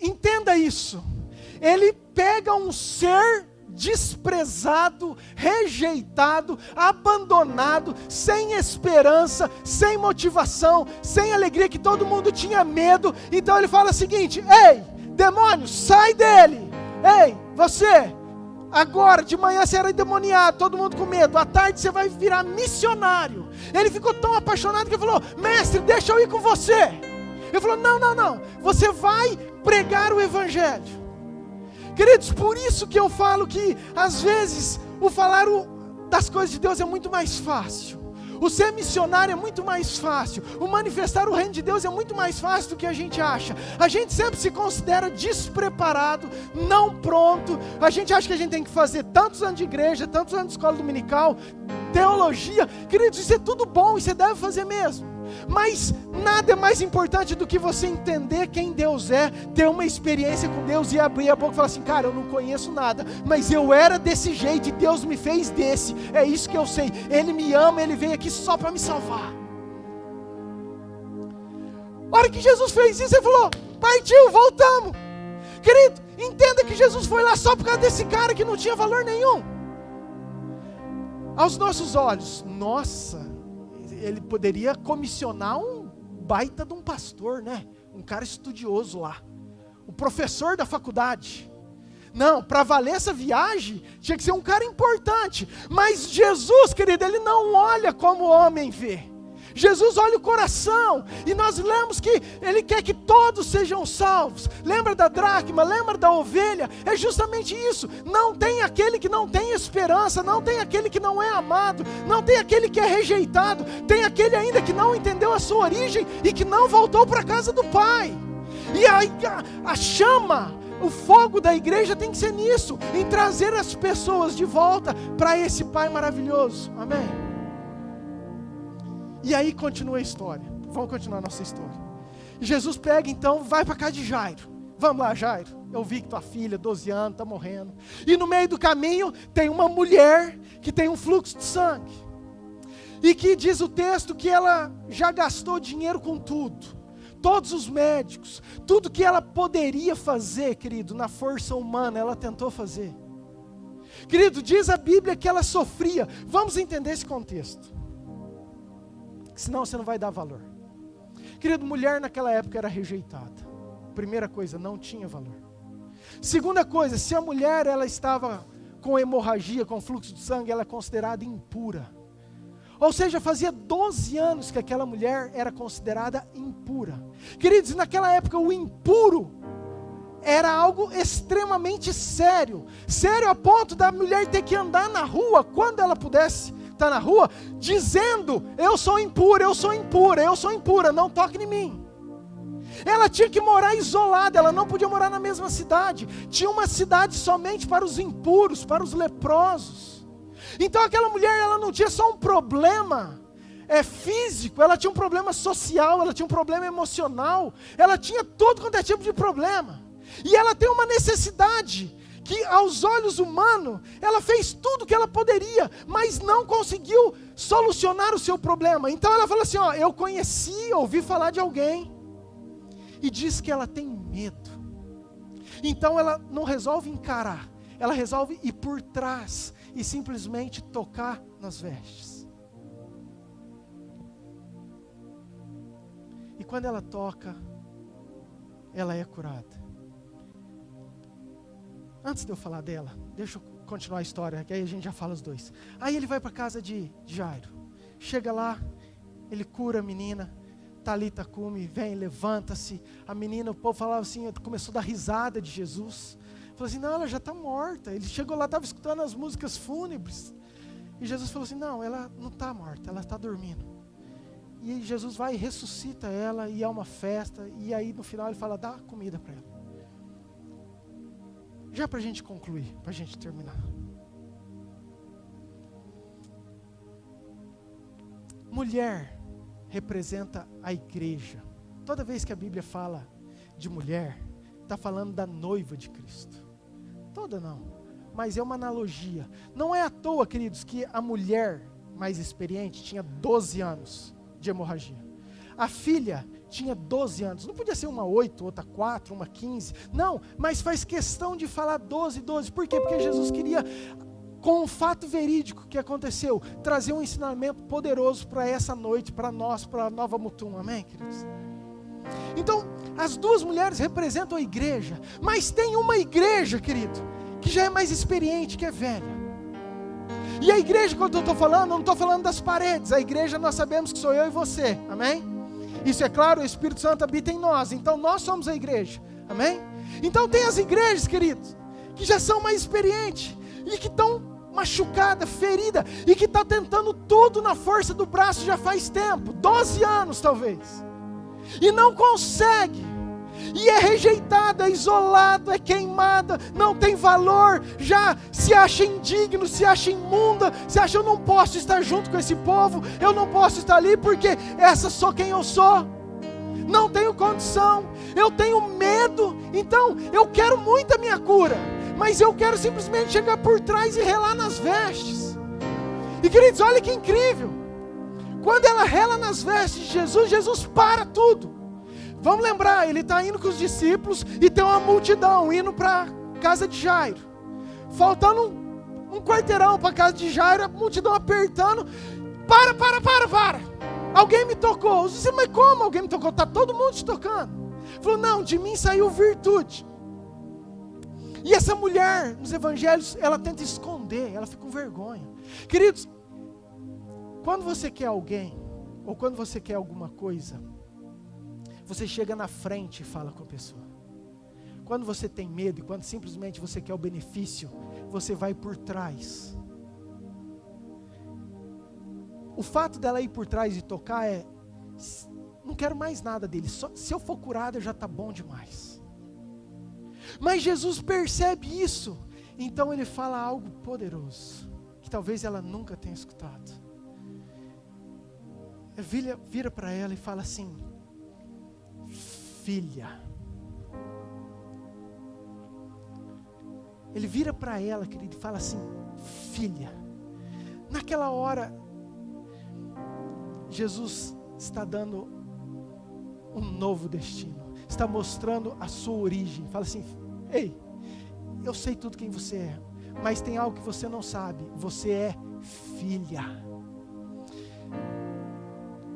entenda isso, ele pega um ser desprezado, rejeitado, abandonado, sem esperança, sem motivação, sem alegria, que todo mundo tinha medo. Então ele fala o seguinte: ei, demônio, sai dele. Ei, você, agora de manhã você era endemoniado, todo mundo com medo, à tarde você vai virar missionário. Ele ficou tão apaixonado que ele falou: mestre, deixa eu ir com você. Ele falou: não, você vai pregar o evangelho. Queridos, por isso que eu falo que às vezes o falar das coisas de Deus é muito mais fácil. O ser missionário é muito mais fácil. O manifestar o reino de Deus é muito mais fácil do que a gente acha. A gente sempre se considera despreparado, não pronto. A gente acha que a gente tem que fazer tantos anos de igreja, tantos anos de escola dominical, teologia. Queridos, isso é tudo bom e você deve fazer mesmo. Mas nada é mais importante do que você entender quem Deus é, ter uma experiência com Deus e abrir a boca e falar assim: cara, eu não conheço nada, mas eu era desse jeito e Deus me fez desse. É isso que eu sei. Ele me ama, Ele veio aqui só para me salvar. A hora que Jesus fez isso, Ele falou: partiu, voltamos. Querido, entenda que Jesus foi lá só por causa desse cara que não tinha valor nenhum. Aos nossos olhos, nossa, ele poderia comissionar um baita de um pastor, né? Um cara estudioso lá, o professor da faculdade. Não, para valer essa viagem, tinha que ser um cara importante. Mas Jesus, querido, Ele não olha como o homem vê. Jesus olha o coração, e nós lemos que Ele quer que todos sejam salvos. Lembra da dracma, lembra da ovelha? É justamente isso. Não tem aquele que não tem esperança, não tem aquele que não é amado, não tem aquele que é rejeitado, tem aquele ainda que não entendeu a sua origem e que não voltou para a casa do Pai. E a chama, o fogo da igreja tem que ser nisso, em trazer as pessoas de volta para esse Pai maravilhoso. Amém? E aí continua a história. Vamos continuar a nossa história. E Jesus pega então, vai para casa de Jairo. Vamos lá, Jairo, eu vi que tua filha, 12 anos, está morrendo. E no meio do caminho tem uma mulher que tem um fluxo de sangue. E que diz o texto que ela já gastou dinheiro com tudo. Todos os médicos, tudo que ela poderia fazer, querido, na força humana, ela tentou fazer. Querido, diz a Bíblia que ela sofria. Vamos entender esse contexto, senão você não vai dar valor. Querido, mulher naquela época era rejeitada. Primeira coisa, não tinha valor. Segunda coisa, se a mulher ela estava com hemorragia, com fluxo de sangue, ela é considerada impura. Ou seja, fazia 12 anos que aquela mulher era considerada impura. Queridos, naquela época o impuro era algo extremamente sério. Sério a ponto da mulher ter que andar na rua, quando ela pudesse estar na rua, dizendo: eu sou impura, eu sou impura, eu sou impura, não toque em mim. Ela tinha que morar isolada, ela não podia morar na mesma cidade. Tinha uma cidade somente para os impuros, para os leprosos. Então aquela mulher, ela não tinha só um problema físico, ela tinha um problema social, ela tinha um problema emocional, ela tinha todo quanto é tipo de problema. E ela tem uma necessidade que aos olhos humanos, ela fez tudo o que ela poderia, mas não conseguiu solucionar o seu problema. Então ela fala assim, eu ouvi falar de alguém, e diz que ela tem medo. Então ela não resolve encarar, ela resolve ir por trás, e simplesmente tocar nas vestes. E quando ela toca, ela é curada. Antes de eu falar dela, deixa eu continuar a história, que aí a gente já fala os dois. Aí ele vai para a casa de Jairo. Chega lá, ele cura a menina. Talita cumi, vem, levanta-se. A menina, o povo falava assim, começou a dar risada de Jesus. Falou assim, não, ela já está morta. Ele chegou lá, estava escutando as músicas fúnebres. E Jesus falou assim, não, ela não está morta, ela está dormindo. E Jesus vai e ressuscita ela, e é uma festa. E aí no final ele fala, dá comida para ela. Já para a gente concluir, para a gente terminar. Mulher representa a igreja. Toda vez que a Bíblia fala de mulher, está falando da noiva de Cristo. Toda não, mas é uma analogia. Não é à toa, queridos, que a mulher mais experiente tinha 12 anos de hemorragia. A filha tinha 12 anos, não podia ser uma 8, outra 4, uma 15, não, mas faz questão de falar 12, por quê? Porque Jesus queria, com um fato verídico que aconteceu, trazer um ensinamento poderoso para essa noite, para nós, para a Nova Mutum, amém, queridos? Então, as duas mulheres representam a igreja, mas tem uma igreja, querido, que já é mais experiente, que é velha. E a igreja, quando eu estou falando, não estou falando das paredes, a igreja nós sabemos que sou eu e você, amém? Isso é claro, o Espírito Santo habita em nós, então nós somos a igreja, amém? Então tem as igrejas, queridos, que já são mais experientes, e que estão machucadas, feridas, e que estão tentando tudo na força do braço já faz tempo, 12 anos talvez, e não consegue, e é rejeitada, é isolada, é queimada, não tem valor, já se acha indigno, se acha imunda, se acha eu não posso estar junto com esse povo, eu não posso estar ali porque essa sou quem eu sou, não tenho condição, eu tenho medo, então eu quero muito a minha cura, mas eu quero simplesmente chegar por trás e relar nas vestes. E queridos, olha que incrível, quando ela rela nas vestes de Jesus, Jesus para tudo. Vamos lembrar, ele está indo com os discípulos e tem uma multidão indo para a casa de Jairo. Faltando um quarteirão para a casa de Jairo, a multidão apertando. Para. Alguém me tocou. Eu disse, mas como alguém me tocou? Está todo mundo te tocando. Ele falou, não, de mim saiu virtude. E essa mulher, nos evangelhos, ela tenta esconder, ela fica com vergonha. Queridos, quando você quer alguém, ou quando você quer alguma coisa, você chega na frente e fala com a pessoa. Quando você tem medo e quando simplesmente você quer o benefício, você vai por trás. O fato dela ir por trás e tocar é, não quero mais nada dele, só, se eu for curado já está bom demais. Mas Jesus percebe isso, então ele fala algo poderoso, que talvez ela nunca tenha escutado. Ele vira para ela e fala assim, filha. Ele vira para ela, querido, e fala assim, filha. Naquela hora, Jesus está dando um novo destino, está mostrando a sua origem. Fala assim, ei, eu sei tudo quem você é, mas tem algo que você não sabe, você é filha.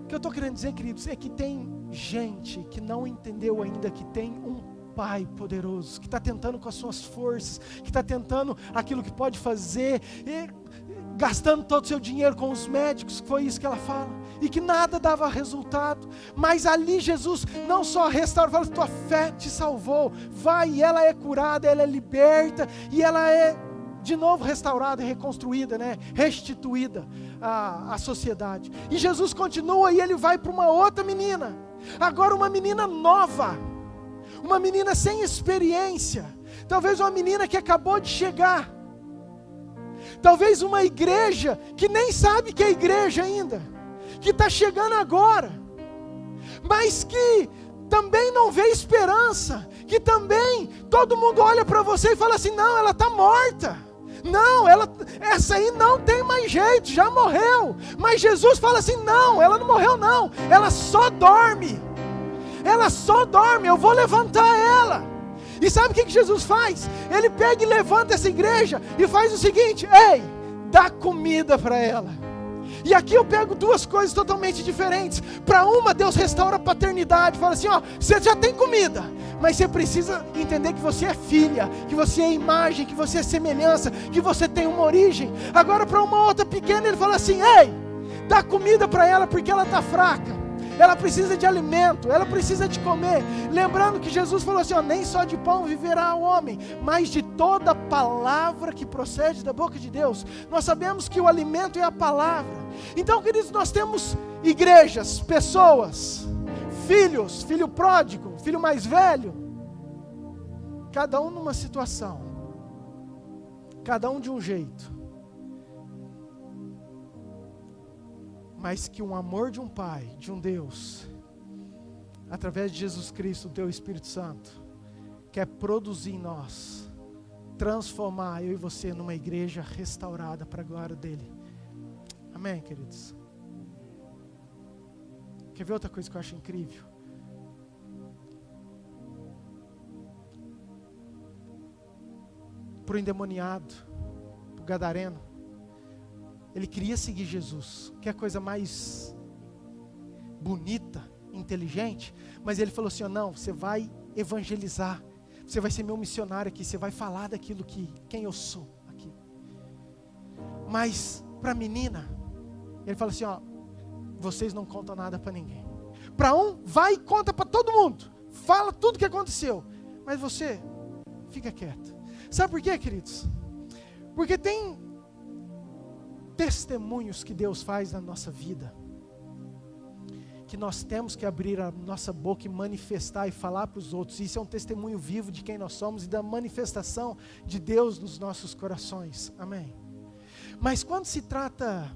O que eu estou querendo dizer, queridos, é que tem gente que não entendeu ainda que tem um Pai poderoso, que está tentando com as suas forças, que está tentando aquilo que pode fazer, e gastando todo o seu dinheiro com os médicos, foi isso que ela fala, e que nada dava resultado, mas ali Jesus não só restaurou, fala, tua fé te salvou, vai, e ela é curada, ela é liberta, e ela é de novo restaurada e reconstruída, né? Restituída à sociedade. E Jesus continua e ele vai para uma outra menina, agora uma menina nova, uma menina sem experiência, talvez uma menina que acabou de chegar, talvez uma igreja que nem sabe que é igreja ainda, que está chegando agora, mas que também não vê esperança, que também todo mundo olha para você e fala assim, não, ela está morta. Não, essa aí não tem mais jeito, já morreu. Mas Jesus fala assim, não, ela não morreu não, ela só dorme. Ela só dorme, eu vou levantar ela. E sabe o que Jesus faz? Ele pega e levanta essa igreja e faz o seguinte, ei, dá comida para ela. E aqui eu pego duas coisas totalmente diferentes. Para uma, Deus restaura a paternidade, fala assim, ó, você já tem comida, mas você precisa entender que você é filha, que você é imagem, que você é semelhança, que você tem uma origem. Agora para uma outra pequena, ele fala assim, ei, dá comida para ela porque ela está fraca. Ela precisa de alimento, ela precisa de comer. Lembrando que Jesus falou assim, ó, nem só de pão viverá o homem, mas de toda palavra que procede da boca de Deus. Nós sabemos que o alimento é a palavra. Então, queridos, nós temos igrejas, pessoas, filhos, filho pródigo, filho mais velho, cada um numa situação, cada um de um jeito. Mas que um amor de um Pai, de um Deus, através de Jesus Cristo, o teu Espírito Santo, quer produzir em nós, transformar eu e você numa igreja restaurada para a glória dEle. Amém, queridos? Quer ver outra coisa que eu acho incrível? Para o endemoniado, para o gadareno, ele queria seguir Jesus, que é a coisa mais bonita, inteligente, mas ele falou assim, não, você vai evangelizar, você vai ser meu missionário aqui, você vai falar daquilo quem eu sou aqui. Mas para a menina, ele falou assim, ó, vocês não contam nada para ninguém. Para um, vai e conta para todo mundo, fala tudo o que aconteceu, mas você, fica quieto. Sabe por quê, queridos? Porque tem testemunhos que Deus faz na nossa vida, que nós temos que abrir a nossa boca e manifestar e falar para os outros. Isso é um testemunho vivo de quem nós somos e da manifestação de Deus nos nossos corações. Amém? Mas quando se trata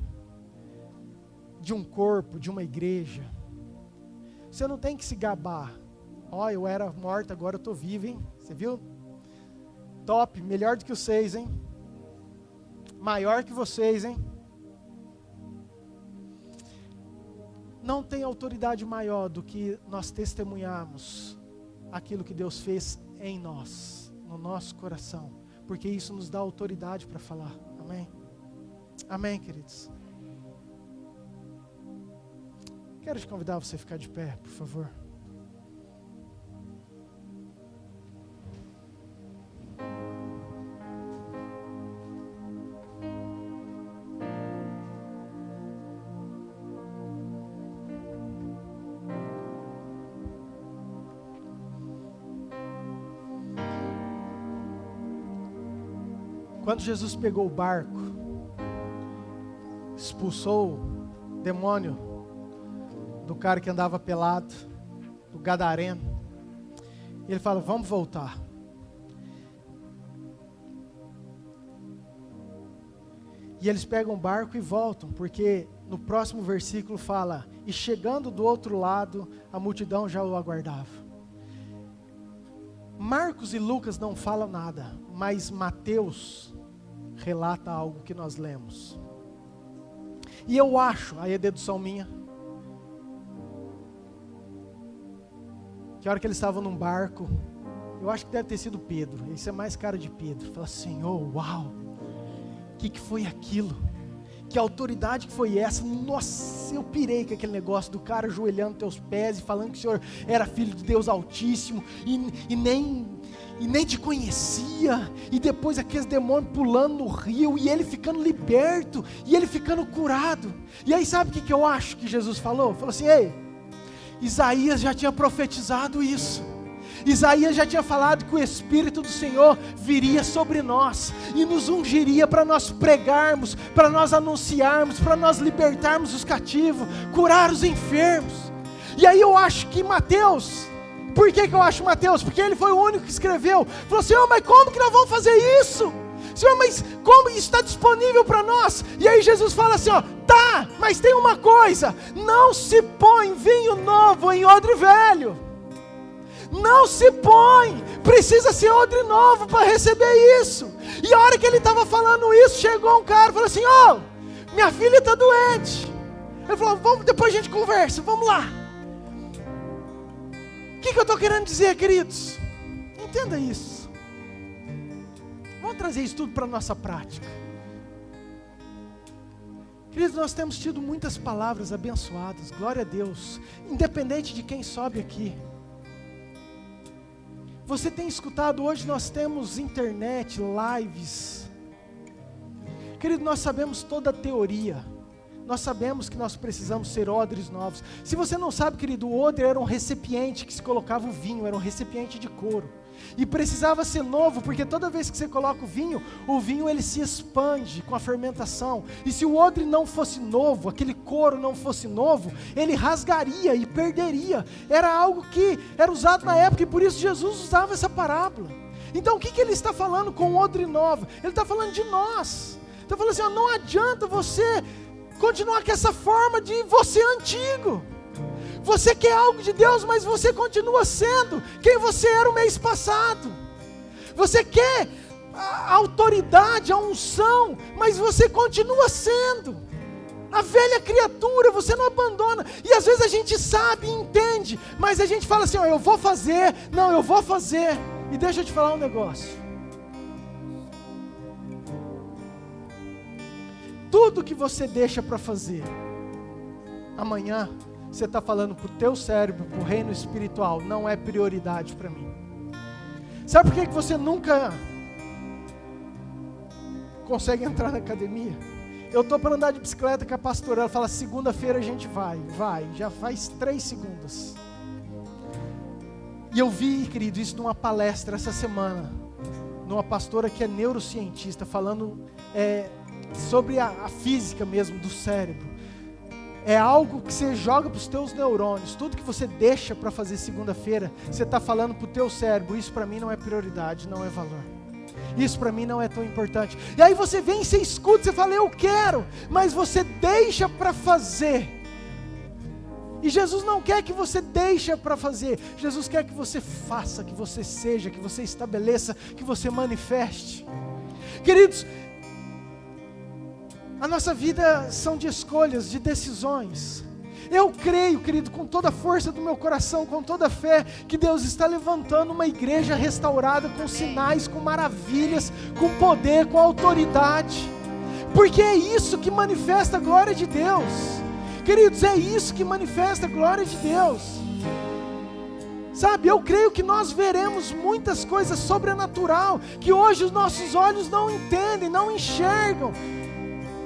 de um corpo, de uma igreja, você não tem que se gabar. Ó, eu era morta, agora eu estou vivo, hein? Você viu? Top, melhor do que vocês, hein? Maior que vocês, hein? Não tem autoridade maior do que nós testemunharmos aquilo que Deus fez em nós, no nosso coração, porque isso nos dá autoridade para falar. Amém? Amém, queridos? Quero te convidar a você ficar de pé, por favor. Quando Jesus pegou o barco, expulsou o demônio do cara que andava pelado, do gadareno, ele fala, vamos voltar. E eles pegam o barco e voltam, porque no próximo versículo fala, e chegando do outro lado, a multidão já o aguardava. Marcos e Lucas não falam nada, mas Mateus relata algo que nós lemos. E eu acho, aí é dedução minha, que a hora que eles estavam num barco, eu acho que deve ter sido Pedro, isso é mais cara de Pedro, fala, Senhor, uau, o que foi aquilo? Que autoridade que foi essa? Nossa, eu pirei com aquele negócio do cara ajoelhando nos teus pés e falando que o Senhor era filho de Deus Altíssimo e nem te conhecia, e depois aqueles demônios pulando no rio, e ele ficando liberto, e ele ficando curado. E aí sabe o que eu acho que Jesus falou? Falou assim, ei, Isaías já tinha profetizado isso. Isaías já tinha falado que o Espírito do Senhor viria sobre nós e nos ungiria para nós pregarmos, para nós anunciarmos, para nós libertarmos os cativos, curar os enfermos. E aí eu acho que Mateus, por que eu acho Mateus? Porque ele foi o único que escreveu, falou, Senhor, mas como que nós vamos fazer isso? Senhor, mas como isso está disponível para nós? E aí Jesus fala assim, ó, tá, mas tem uma coisa, não se põe vinho novo em odre velho. Não se põe, precisa ser odre novo para receber isso. E a hora que ele estava falando isso, chegou um cara e falou assim: ó, minha filha está doente. Ele falou: vamos, depois a gente conversa, vamos lá. O que eu estou querendo dizer, queridos? Entenda isso. Vamos trazer isso tudo para a nossa prática. Queridos, nós temos tido muitas palavras abençoadas, glória a Deus, independente de quem sobe aqui. Você tem escutado, hoje nós temos internet, lives. Querido, nós sabemos toda a teoria. Nós sabemos que nós precisamos ser odres novos. Se você não sabe, querido, o odre era um recipiente que se colocava o vinho, era um recipiente de couro. E precisava ser novo, porque toda vez que você coloca o vinho ele se expande com a fermentação. E se o odre não fosse novo, aquele couro não fosse novo, ele rasgaria e perderia. Era algo que era usado na época e por isso Jesus usava essa parábola. Então o que ele está falando com o odre novo? Ele está falando de nós. Está falando assim, ó, não adianta você continuar com essa forma de você antigo. Você quer algo de Deus, mas você continua sendo quem você era o mês passado. Você quer a autoridade, a unção, mas você continua sendo a velha criatura, você não abandona. E às vezes a gente sabe e entende, mas a gente fala assim, ó, eu vou fazer, não, eu vou fazer. E deixa eu te falar um negócio. Tudo que você deixa para fazer amanhã, você está falando para o teu cérebro, para o reino espiritual, não é prioridade para mim. Sabe por que você nunca consegue entrar na academia? Eu estou para andar de bicicleta com a pastora, ela fala, segunda-feira a gente vai, já faz 3 segundas. E eu vi, querido, isso numa palestra essa semana, numa pastora que é neurocientista, falando sobre a física mesmo do cérebro. É algo que você joga para os teus neurônios. Tudo que você deixa para fazer segunda-feira, você está falando para o teu cérebro, isso para mim não é prioridade, não é valor. Isso para mim não é tão importante. E aí você vem, você escuta, você fala, eu quero, mas você deixa para fazer. E Jesus não quer que você deixe para fazer. Jesus quer que você faça, que você seja, que você estabeleça, que você manifeste. Queridos, a nossa vida são de escolhas, de decisões. Eu creio, querido, com toda a força do meu coração, com toda a fé, que Deus está levantando uma igreja restaurada, com sinais, com maravilhas, com poder, com autoridade. Porque é isso que manifesta a glória de Deus. Queridos, é isso que manifesta a glória de Deus. Sabe, eu creio que nós veremos muitas coisas sobrenatural, que hoje os nossos olhos não entendem, não enxergam.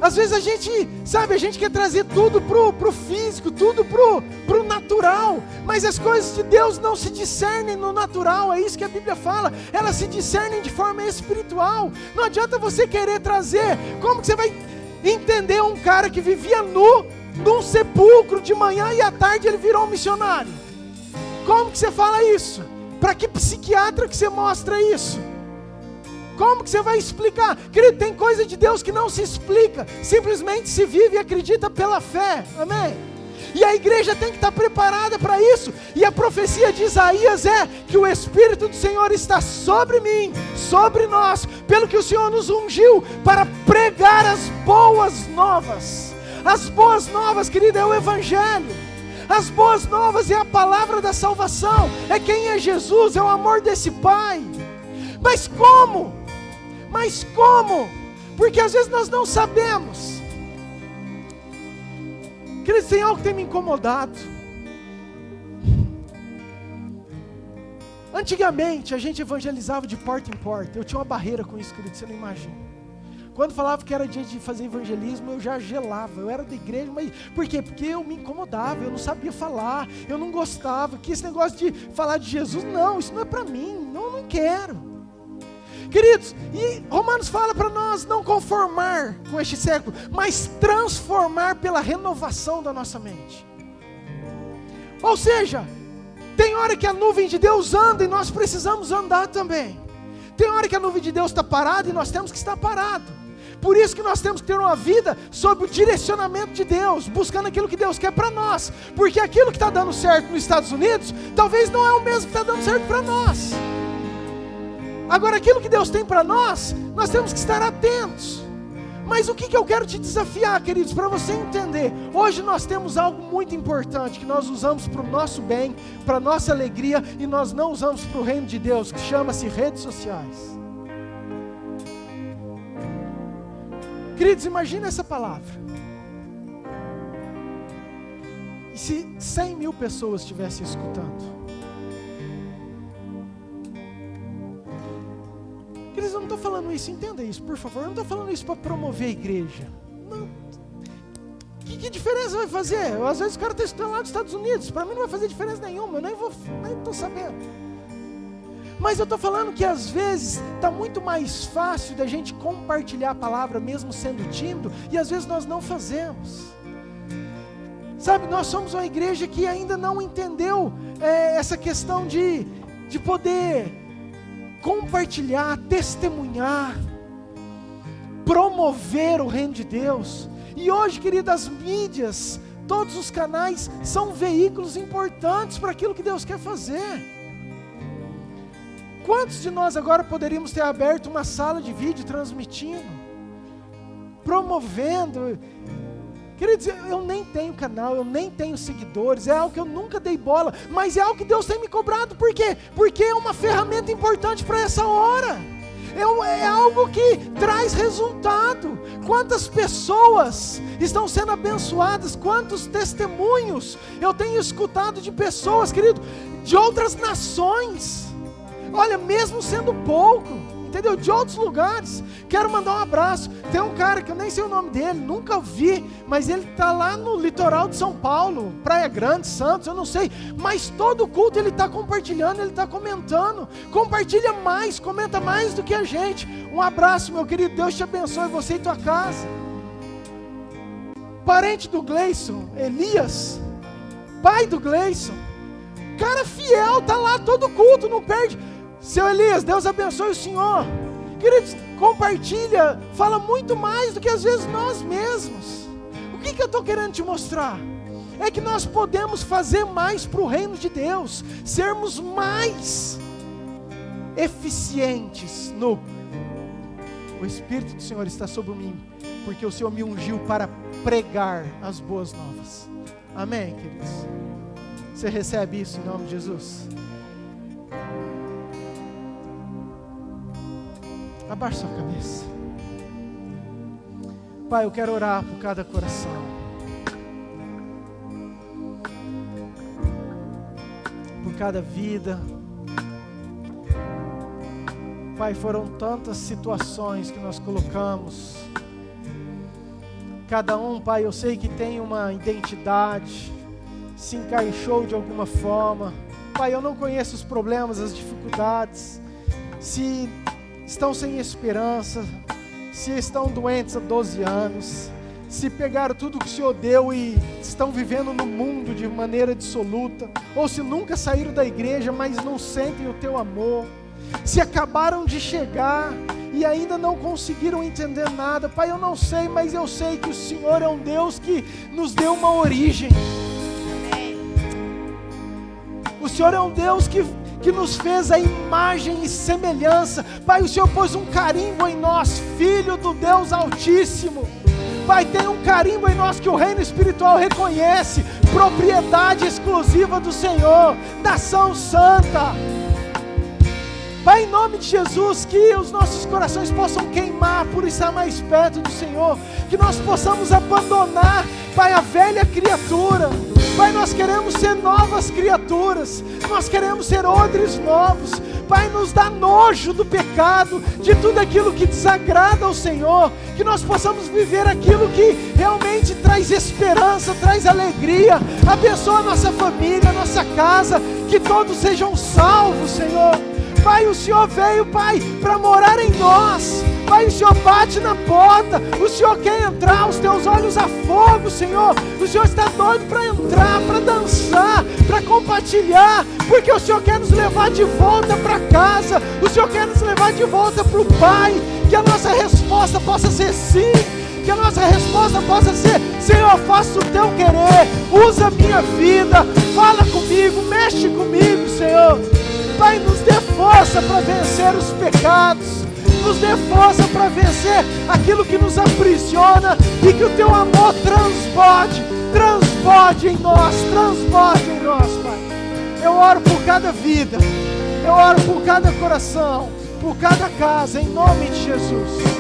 Às vezes a gente quer trazer tudo pro físico, tudo pro natural, mas as coisas de Deus não se discernem no natural, é isso que a Bíblia fala, elas se discernem de forma espiritual. Não adianta você querer trazer, como que você vai entender um cara que vivia nu, num sepulcro de manhã e à tarde ele virou um missionário? Como que você fala isso? Para que psiquiatra que você mostra isso? Como que você vai explicar? Querido, tem coisa de Deus que não se explica, simplesmente se vive e acredita pela fé, amém? E a igreja tem que estar preparada para isso, e a profecia de Isaías é que o Espírito do Senhor está sobre mim, sobre nós, pelo que o Senhor nos ungiu para pregar as boas novas. As boas novas, querido, é o Evangelho. As boas novas é a palavra da salvação, é quem é Jesus, é o amor desse Pai. Mas como? Porque às vezes nós não sabemos. Queridos, tem algo que tem me incomodado. Antigamente a gente evangelizava de porta em porta. Eu tinha uma barreira com isso, querido, você não imagina. Quando falava que era dia de fazer evangelismo, eu já gelava. Eu era da igreja, mas por quê? Porque eu me incomodava, eu não sabia falar, eu não gostava. Que esse negócio de falar de Jesus, não, isso não é para mim, não quero. Queridos, e Romanos fala para nós não conformar com este século, mas transformar pela renovação da nossa mente. Ou seja, tem hora que a nuvem de Deus anda e nós precisamos andar também. Tem hora que a nuvem de Deus está parada e nós temos que estar parado. Por isso que nós temos que ter uma vida sob o direcionamento de Deus, buscando aquilo que Deus quer para nós, porque aquilo que está dando certo nos Estados Unidos, talvez não é o mesmo que está dando certo para nós. Agora, aquilo que Deus tem para nós temos que estar atentos. Mas o que eu quero te desafiar, queridos, para você entender? Hoje nós temos algo muito importante que nós usamos para o nosso bem, para a nossa alegria, e nós não usamos para o reino de Deus, que chama-se redes sociais. Queridos, imagina essa palavra. E se 100 mil pessoas estivessem escutando? Queridos, eu não estou falando isso, entenda isso, por favor. Eu não estou falando isso para promover a igreja. Não. Que diferença vai fazer? Às vezes o cara está estudando lá nos Estados Unidos. Para mim não vai fazer diferença nenhuma, eu nem estou sabendo. Mas eu estou falando que às vezes está muito mais fácil da gente compartilhar a palavra, mesmo sendo tímido, e às vezes nós não fazemos. Sabe, nós somos uma igreja que ainda não entendeu essa questão de poder compartilhar, testemunhar, promover o reino de Deus. E hoje, querido, as mídias, todos os canais são veículos importantes para aquilo que Deus quer fazer. Quantos de nós agora poderíamos ter aberto uma sala de vídeo transmitindo, promovendo? Queridos, eu nem tenho canal, eu nem tenho seguidores, é algo que eu nunca dei bola, mas é algo que Deus tem me cobrado. Por quê? Porque é uma ferramenta importante para essa hora. É algo que traz resultado. Quantas pessoas estão sendo abençoadas, quantos testemunhos eu tenho escutado de pessoas, querido, de outras nações. Olha, mesmo sendo pouco, entendeu? De outros lugares. Quero mandar um abraço. Tem um cara que eu nem sei o nome dele, nunca vi, mas ele está lá no litoral de São Paulo, Praia Grande, Santos, eu não sei, mas todo culto ele está compartilhando, ele está comentando. Compartilha mais, comenta mais do que a gente. Um abraço, meu querido, Deus te abençoe, você e tua casa. Parente do Gleison, Elias, pai do Gleison, cara fiel, está lá todo culto, não perde. Seu Elias, Deus abençoe o senhor. Queridos, compartilha, fala muito mais do que às vezes nós mesmos. O que eu estou querendo te mostrar? É que nós podemos fazer mais para o reino de Deus, sermos mais eficientes no... O Espírito do Senhor está sobre mim, porque o Senhor me ungiu para pregar as boas novas. Amém, queridos? Você recebe isso em nome de Jesus? Abaixe sua cabeça. Pai, eu quero orar por cada coração. Por cada vida. Pai, foram tantas situações que nós colocamos. Cada um, Pai, eu sei que tem uma identidade, se encaixou de alguma forma. Pai, eu não conheço os problemas, as dificuldades. Se estão sem esperança, se estão doentes há 12 anos, se pegaram tudo que o Senhor deu e estão vivendo no mundo de maneira dissoluta, ou se nunca saíram da igreja, mas não sentem o Teu amor, se acabaram de chegar e ainda não conseguiram entender nada. Pai, eu não sei, mas eu sei que o Senhor é um Deus que nos deu uma origem. O Senhor é um Deus que nos fez a imagem e semelhança. Pai, o Senhor pôs um carimbo em nós, Filho do Deus Altíssimo. Pai, tem um carimbo em nós que o reino espiritual reconhece, propriedade exclusiva do Senhor, nação santa. Pai, em nome de Jesus, que os nossos corações possam queimar por estar mais perto do Senhor, que nós possamos abandonar, Pai, a velha criatura. Pai, nós queremos ser novas criaturas, nós queremos ser odres novos. Pai, nos dá nojo do pecado, de tudo aquilo que desagrada ao Senhor, que nós possamos viver aquilo que realmente traz esperança, traz alegria. Abençoa a nossa família, a nossa casa, que todos sejam salvos, Senhor. Pai, o Senhor veio, Pai, para morar em nós. Pai, o Senhor bate na porta, o Senhor quer entrar, os teus olhos a fogo, Senhor. O Senhor está doido para entrar, para dançar, para compartilhar, porque o Senhor quer nos levar de volta para casa, o Senhor quer nos levar de volta para o Pai. Que a nossa resposta possa ser sim. Que a nossa resposta possa ser: Senhor, faça o teu querer, usa a minha vida, fala comigo, mexe comigo, Senhor. Pai, nos dê força para vencer os pecados, nos dê força para vencer aquilo que nos aprisiona, e que o teu amor transborde em nós, Pai. Eu oro por cada vida, eu oro por cada coração, por cada casa, em nome de Jesus.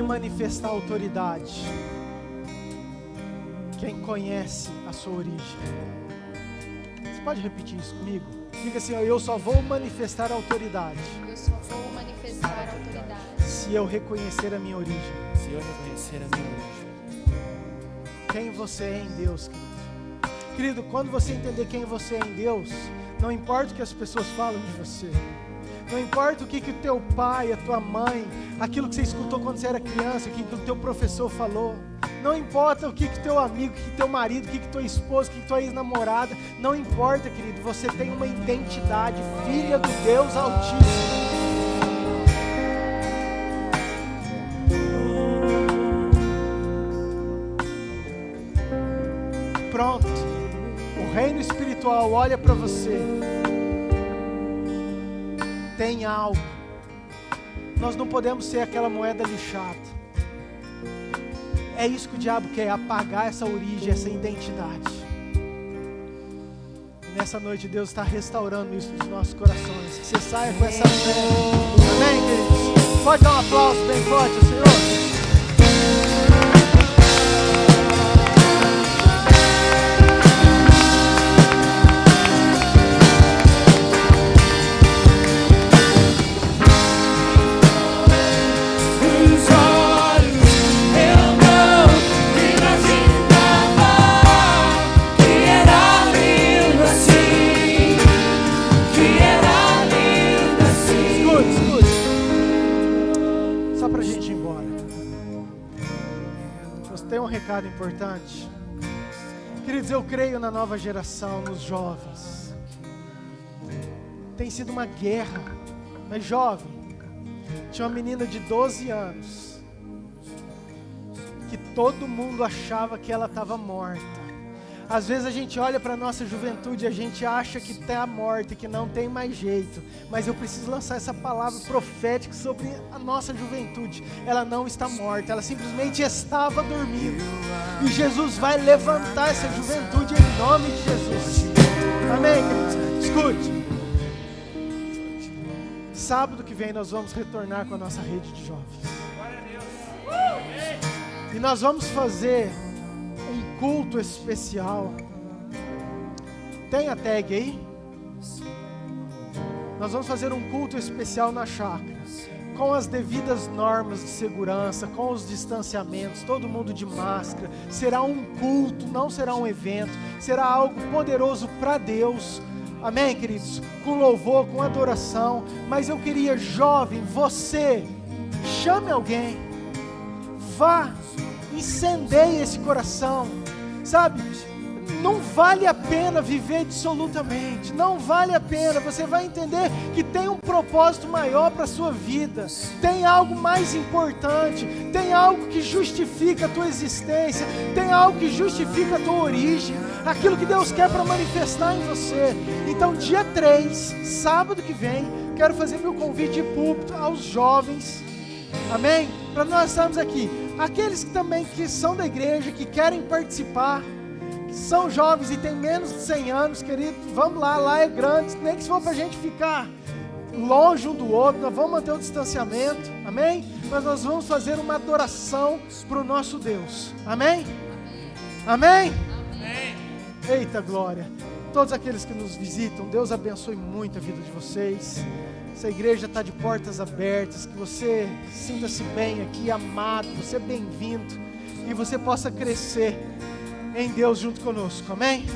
Manifestar autoridade quem conhece a sua origem. Você pode repetir isso comigo? Diga assim: eu só vou manifestar autoridade. Eu só vou manifestar autoridade se eu reconhecer a minha origem. Se eu reconhecer a minha origem. Quem você é em Deus, querido. Querido, quando você entender quem você é em Deus, não importa o que as pessoas falam de você. Não importa o que o teu pai, a tua mãe, aquilo que você escutou quando você era criança, o que o teu professor falou. Não importa o que o teu amigo, o que teu marido, o que tua esposa, o que tua ex-namorada. Não importa, querido. Você tem uma identidade, filha do Deus Altíssimo. Pronto. O reino espiritual olha para você. Tem algo. Nós não podemos ser aquela moeda lixada. É isso que o diabo quer, apagar essa origem, essa identidade. E nessa noite Deus está restaurando isso nos nossos corações. Que você saia com essa fé. Amém, queridos? Pode dar um aplauso bem forte ao Senhor. Recado importante. Queridos, eu creio na nova geração, nos jovens. Tem sido uma guerra. Mas jovem, tinha uma menina de 12 anos que todo mundo achava que ela estava morta. Às vezes a gente olha para a nossa juventude e a gente acha que está morta e que não tem mais jeito. Mas eu preciso lançar essa palavra profética sobre a nossa juventude. Ela não está morta, ela simplesmente estava dormindo. E Jesus vai levantar essa juventude em nome de Jesus. Amém, queridos? Escute. Sábado que vem nós vamos retornar com a nossa rede de jovens. E nós vamos fazer um culto especial. Tem a tag aí? Nós vamos fazer um culto especial na chácara, com as devidas normas de segurança, com os distanciamentos, todo mundo de máscara. Será um culto, não será um evento, será algo poderoso para Deus. Amém, queridos? Com louvor, com adoração. Mas eu queria, jovem, você, chame alguém, vá, incendeie esse coração, sabe? Não vale a pena viver dissolutamente, não vale a pena. Você vai entender que tem um propósito maior para a sua vida, tem algo mais importante, tem algo que justifica a tua existência, tem algo que justifica a tua origem, aquilo que Deus quer para manifestar em você. Então dia 3, sábado que vem, quero fazer meu convite público aos jovens, amém? Para nós estarmos aqui, aqueles que também que são da igreja, que querem participar, são jovens e tem menos de 100 anos, querido, vamos lá, lá é grande, nem que se for para a gente ficar longe um do outro, nós vamos manter o distanciamento, amém? Mas nós vamos fazer uma adoração para o nosso Deus, amém? Amém? Amém. Eita glória! Todos aqueles que nos visitam, Deus abençoe muito a vida de vocês. Essa igreja está de portas abertas, que você sinta-se bem aqui, amado, você é bem-vindo e você possa crescer em Deus junto conosco, amém?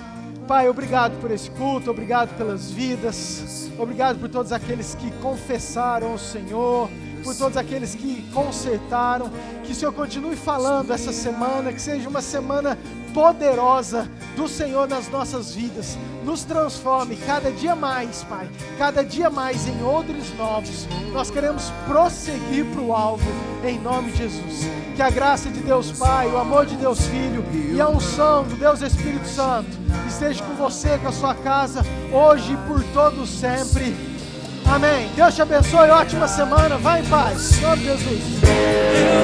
Pai, obrigado por esse culto, obrigado pelas vidas, obrigado por todos aqueles que confessaram o Senhor, por todos aqueles que consertaram, que o Senhor continue falando essa semana, que seja uma semana poderosa do Senhor nas nossas vidas, nos transforme cada dia mais, Pai, cada dia mais em odres novos. Nós queremos prosseguir para o alvo, em nome de Jesus. Que a graça de Deus Pai, o amor de Deus Filho e a unção do Deus Espírito Santo esteja com você, com a sua casa, hoje e por todo sempre. Amém. Deus te abençoe, ótima semana, vai em paz, em nome de Jesus.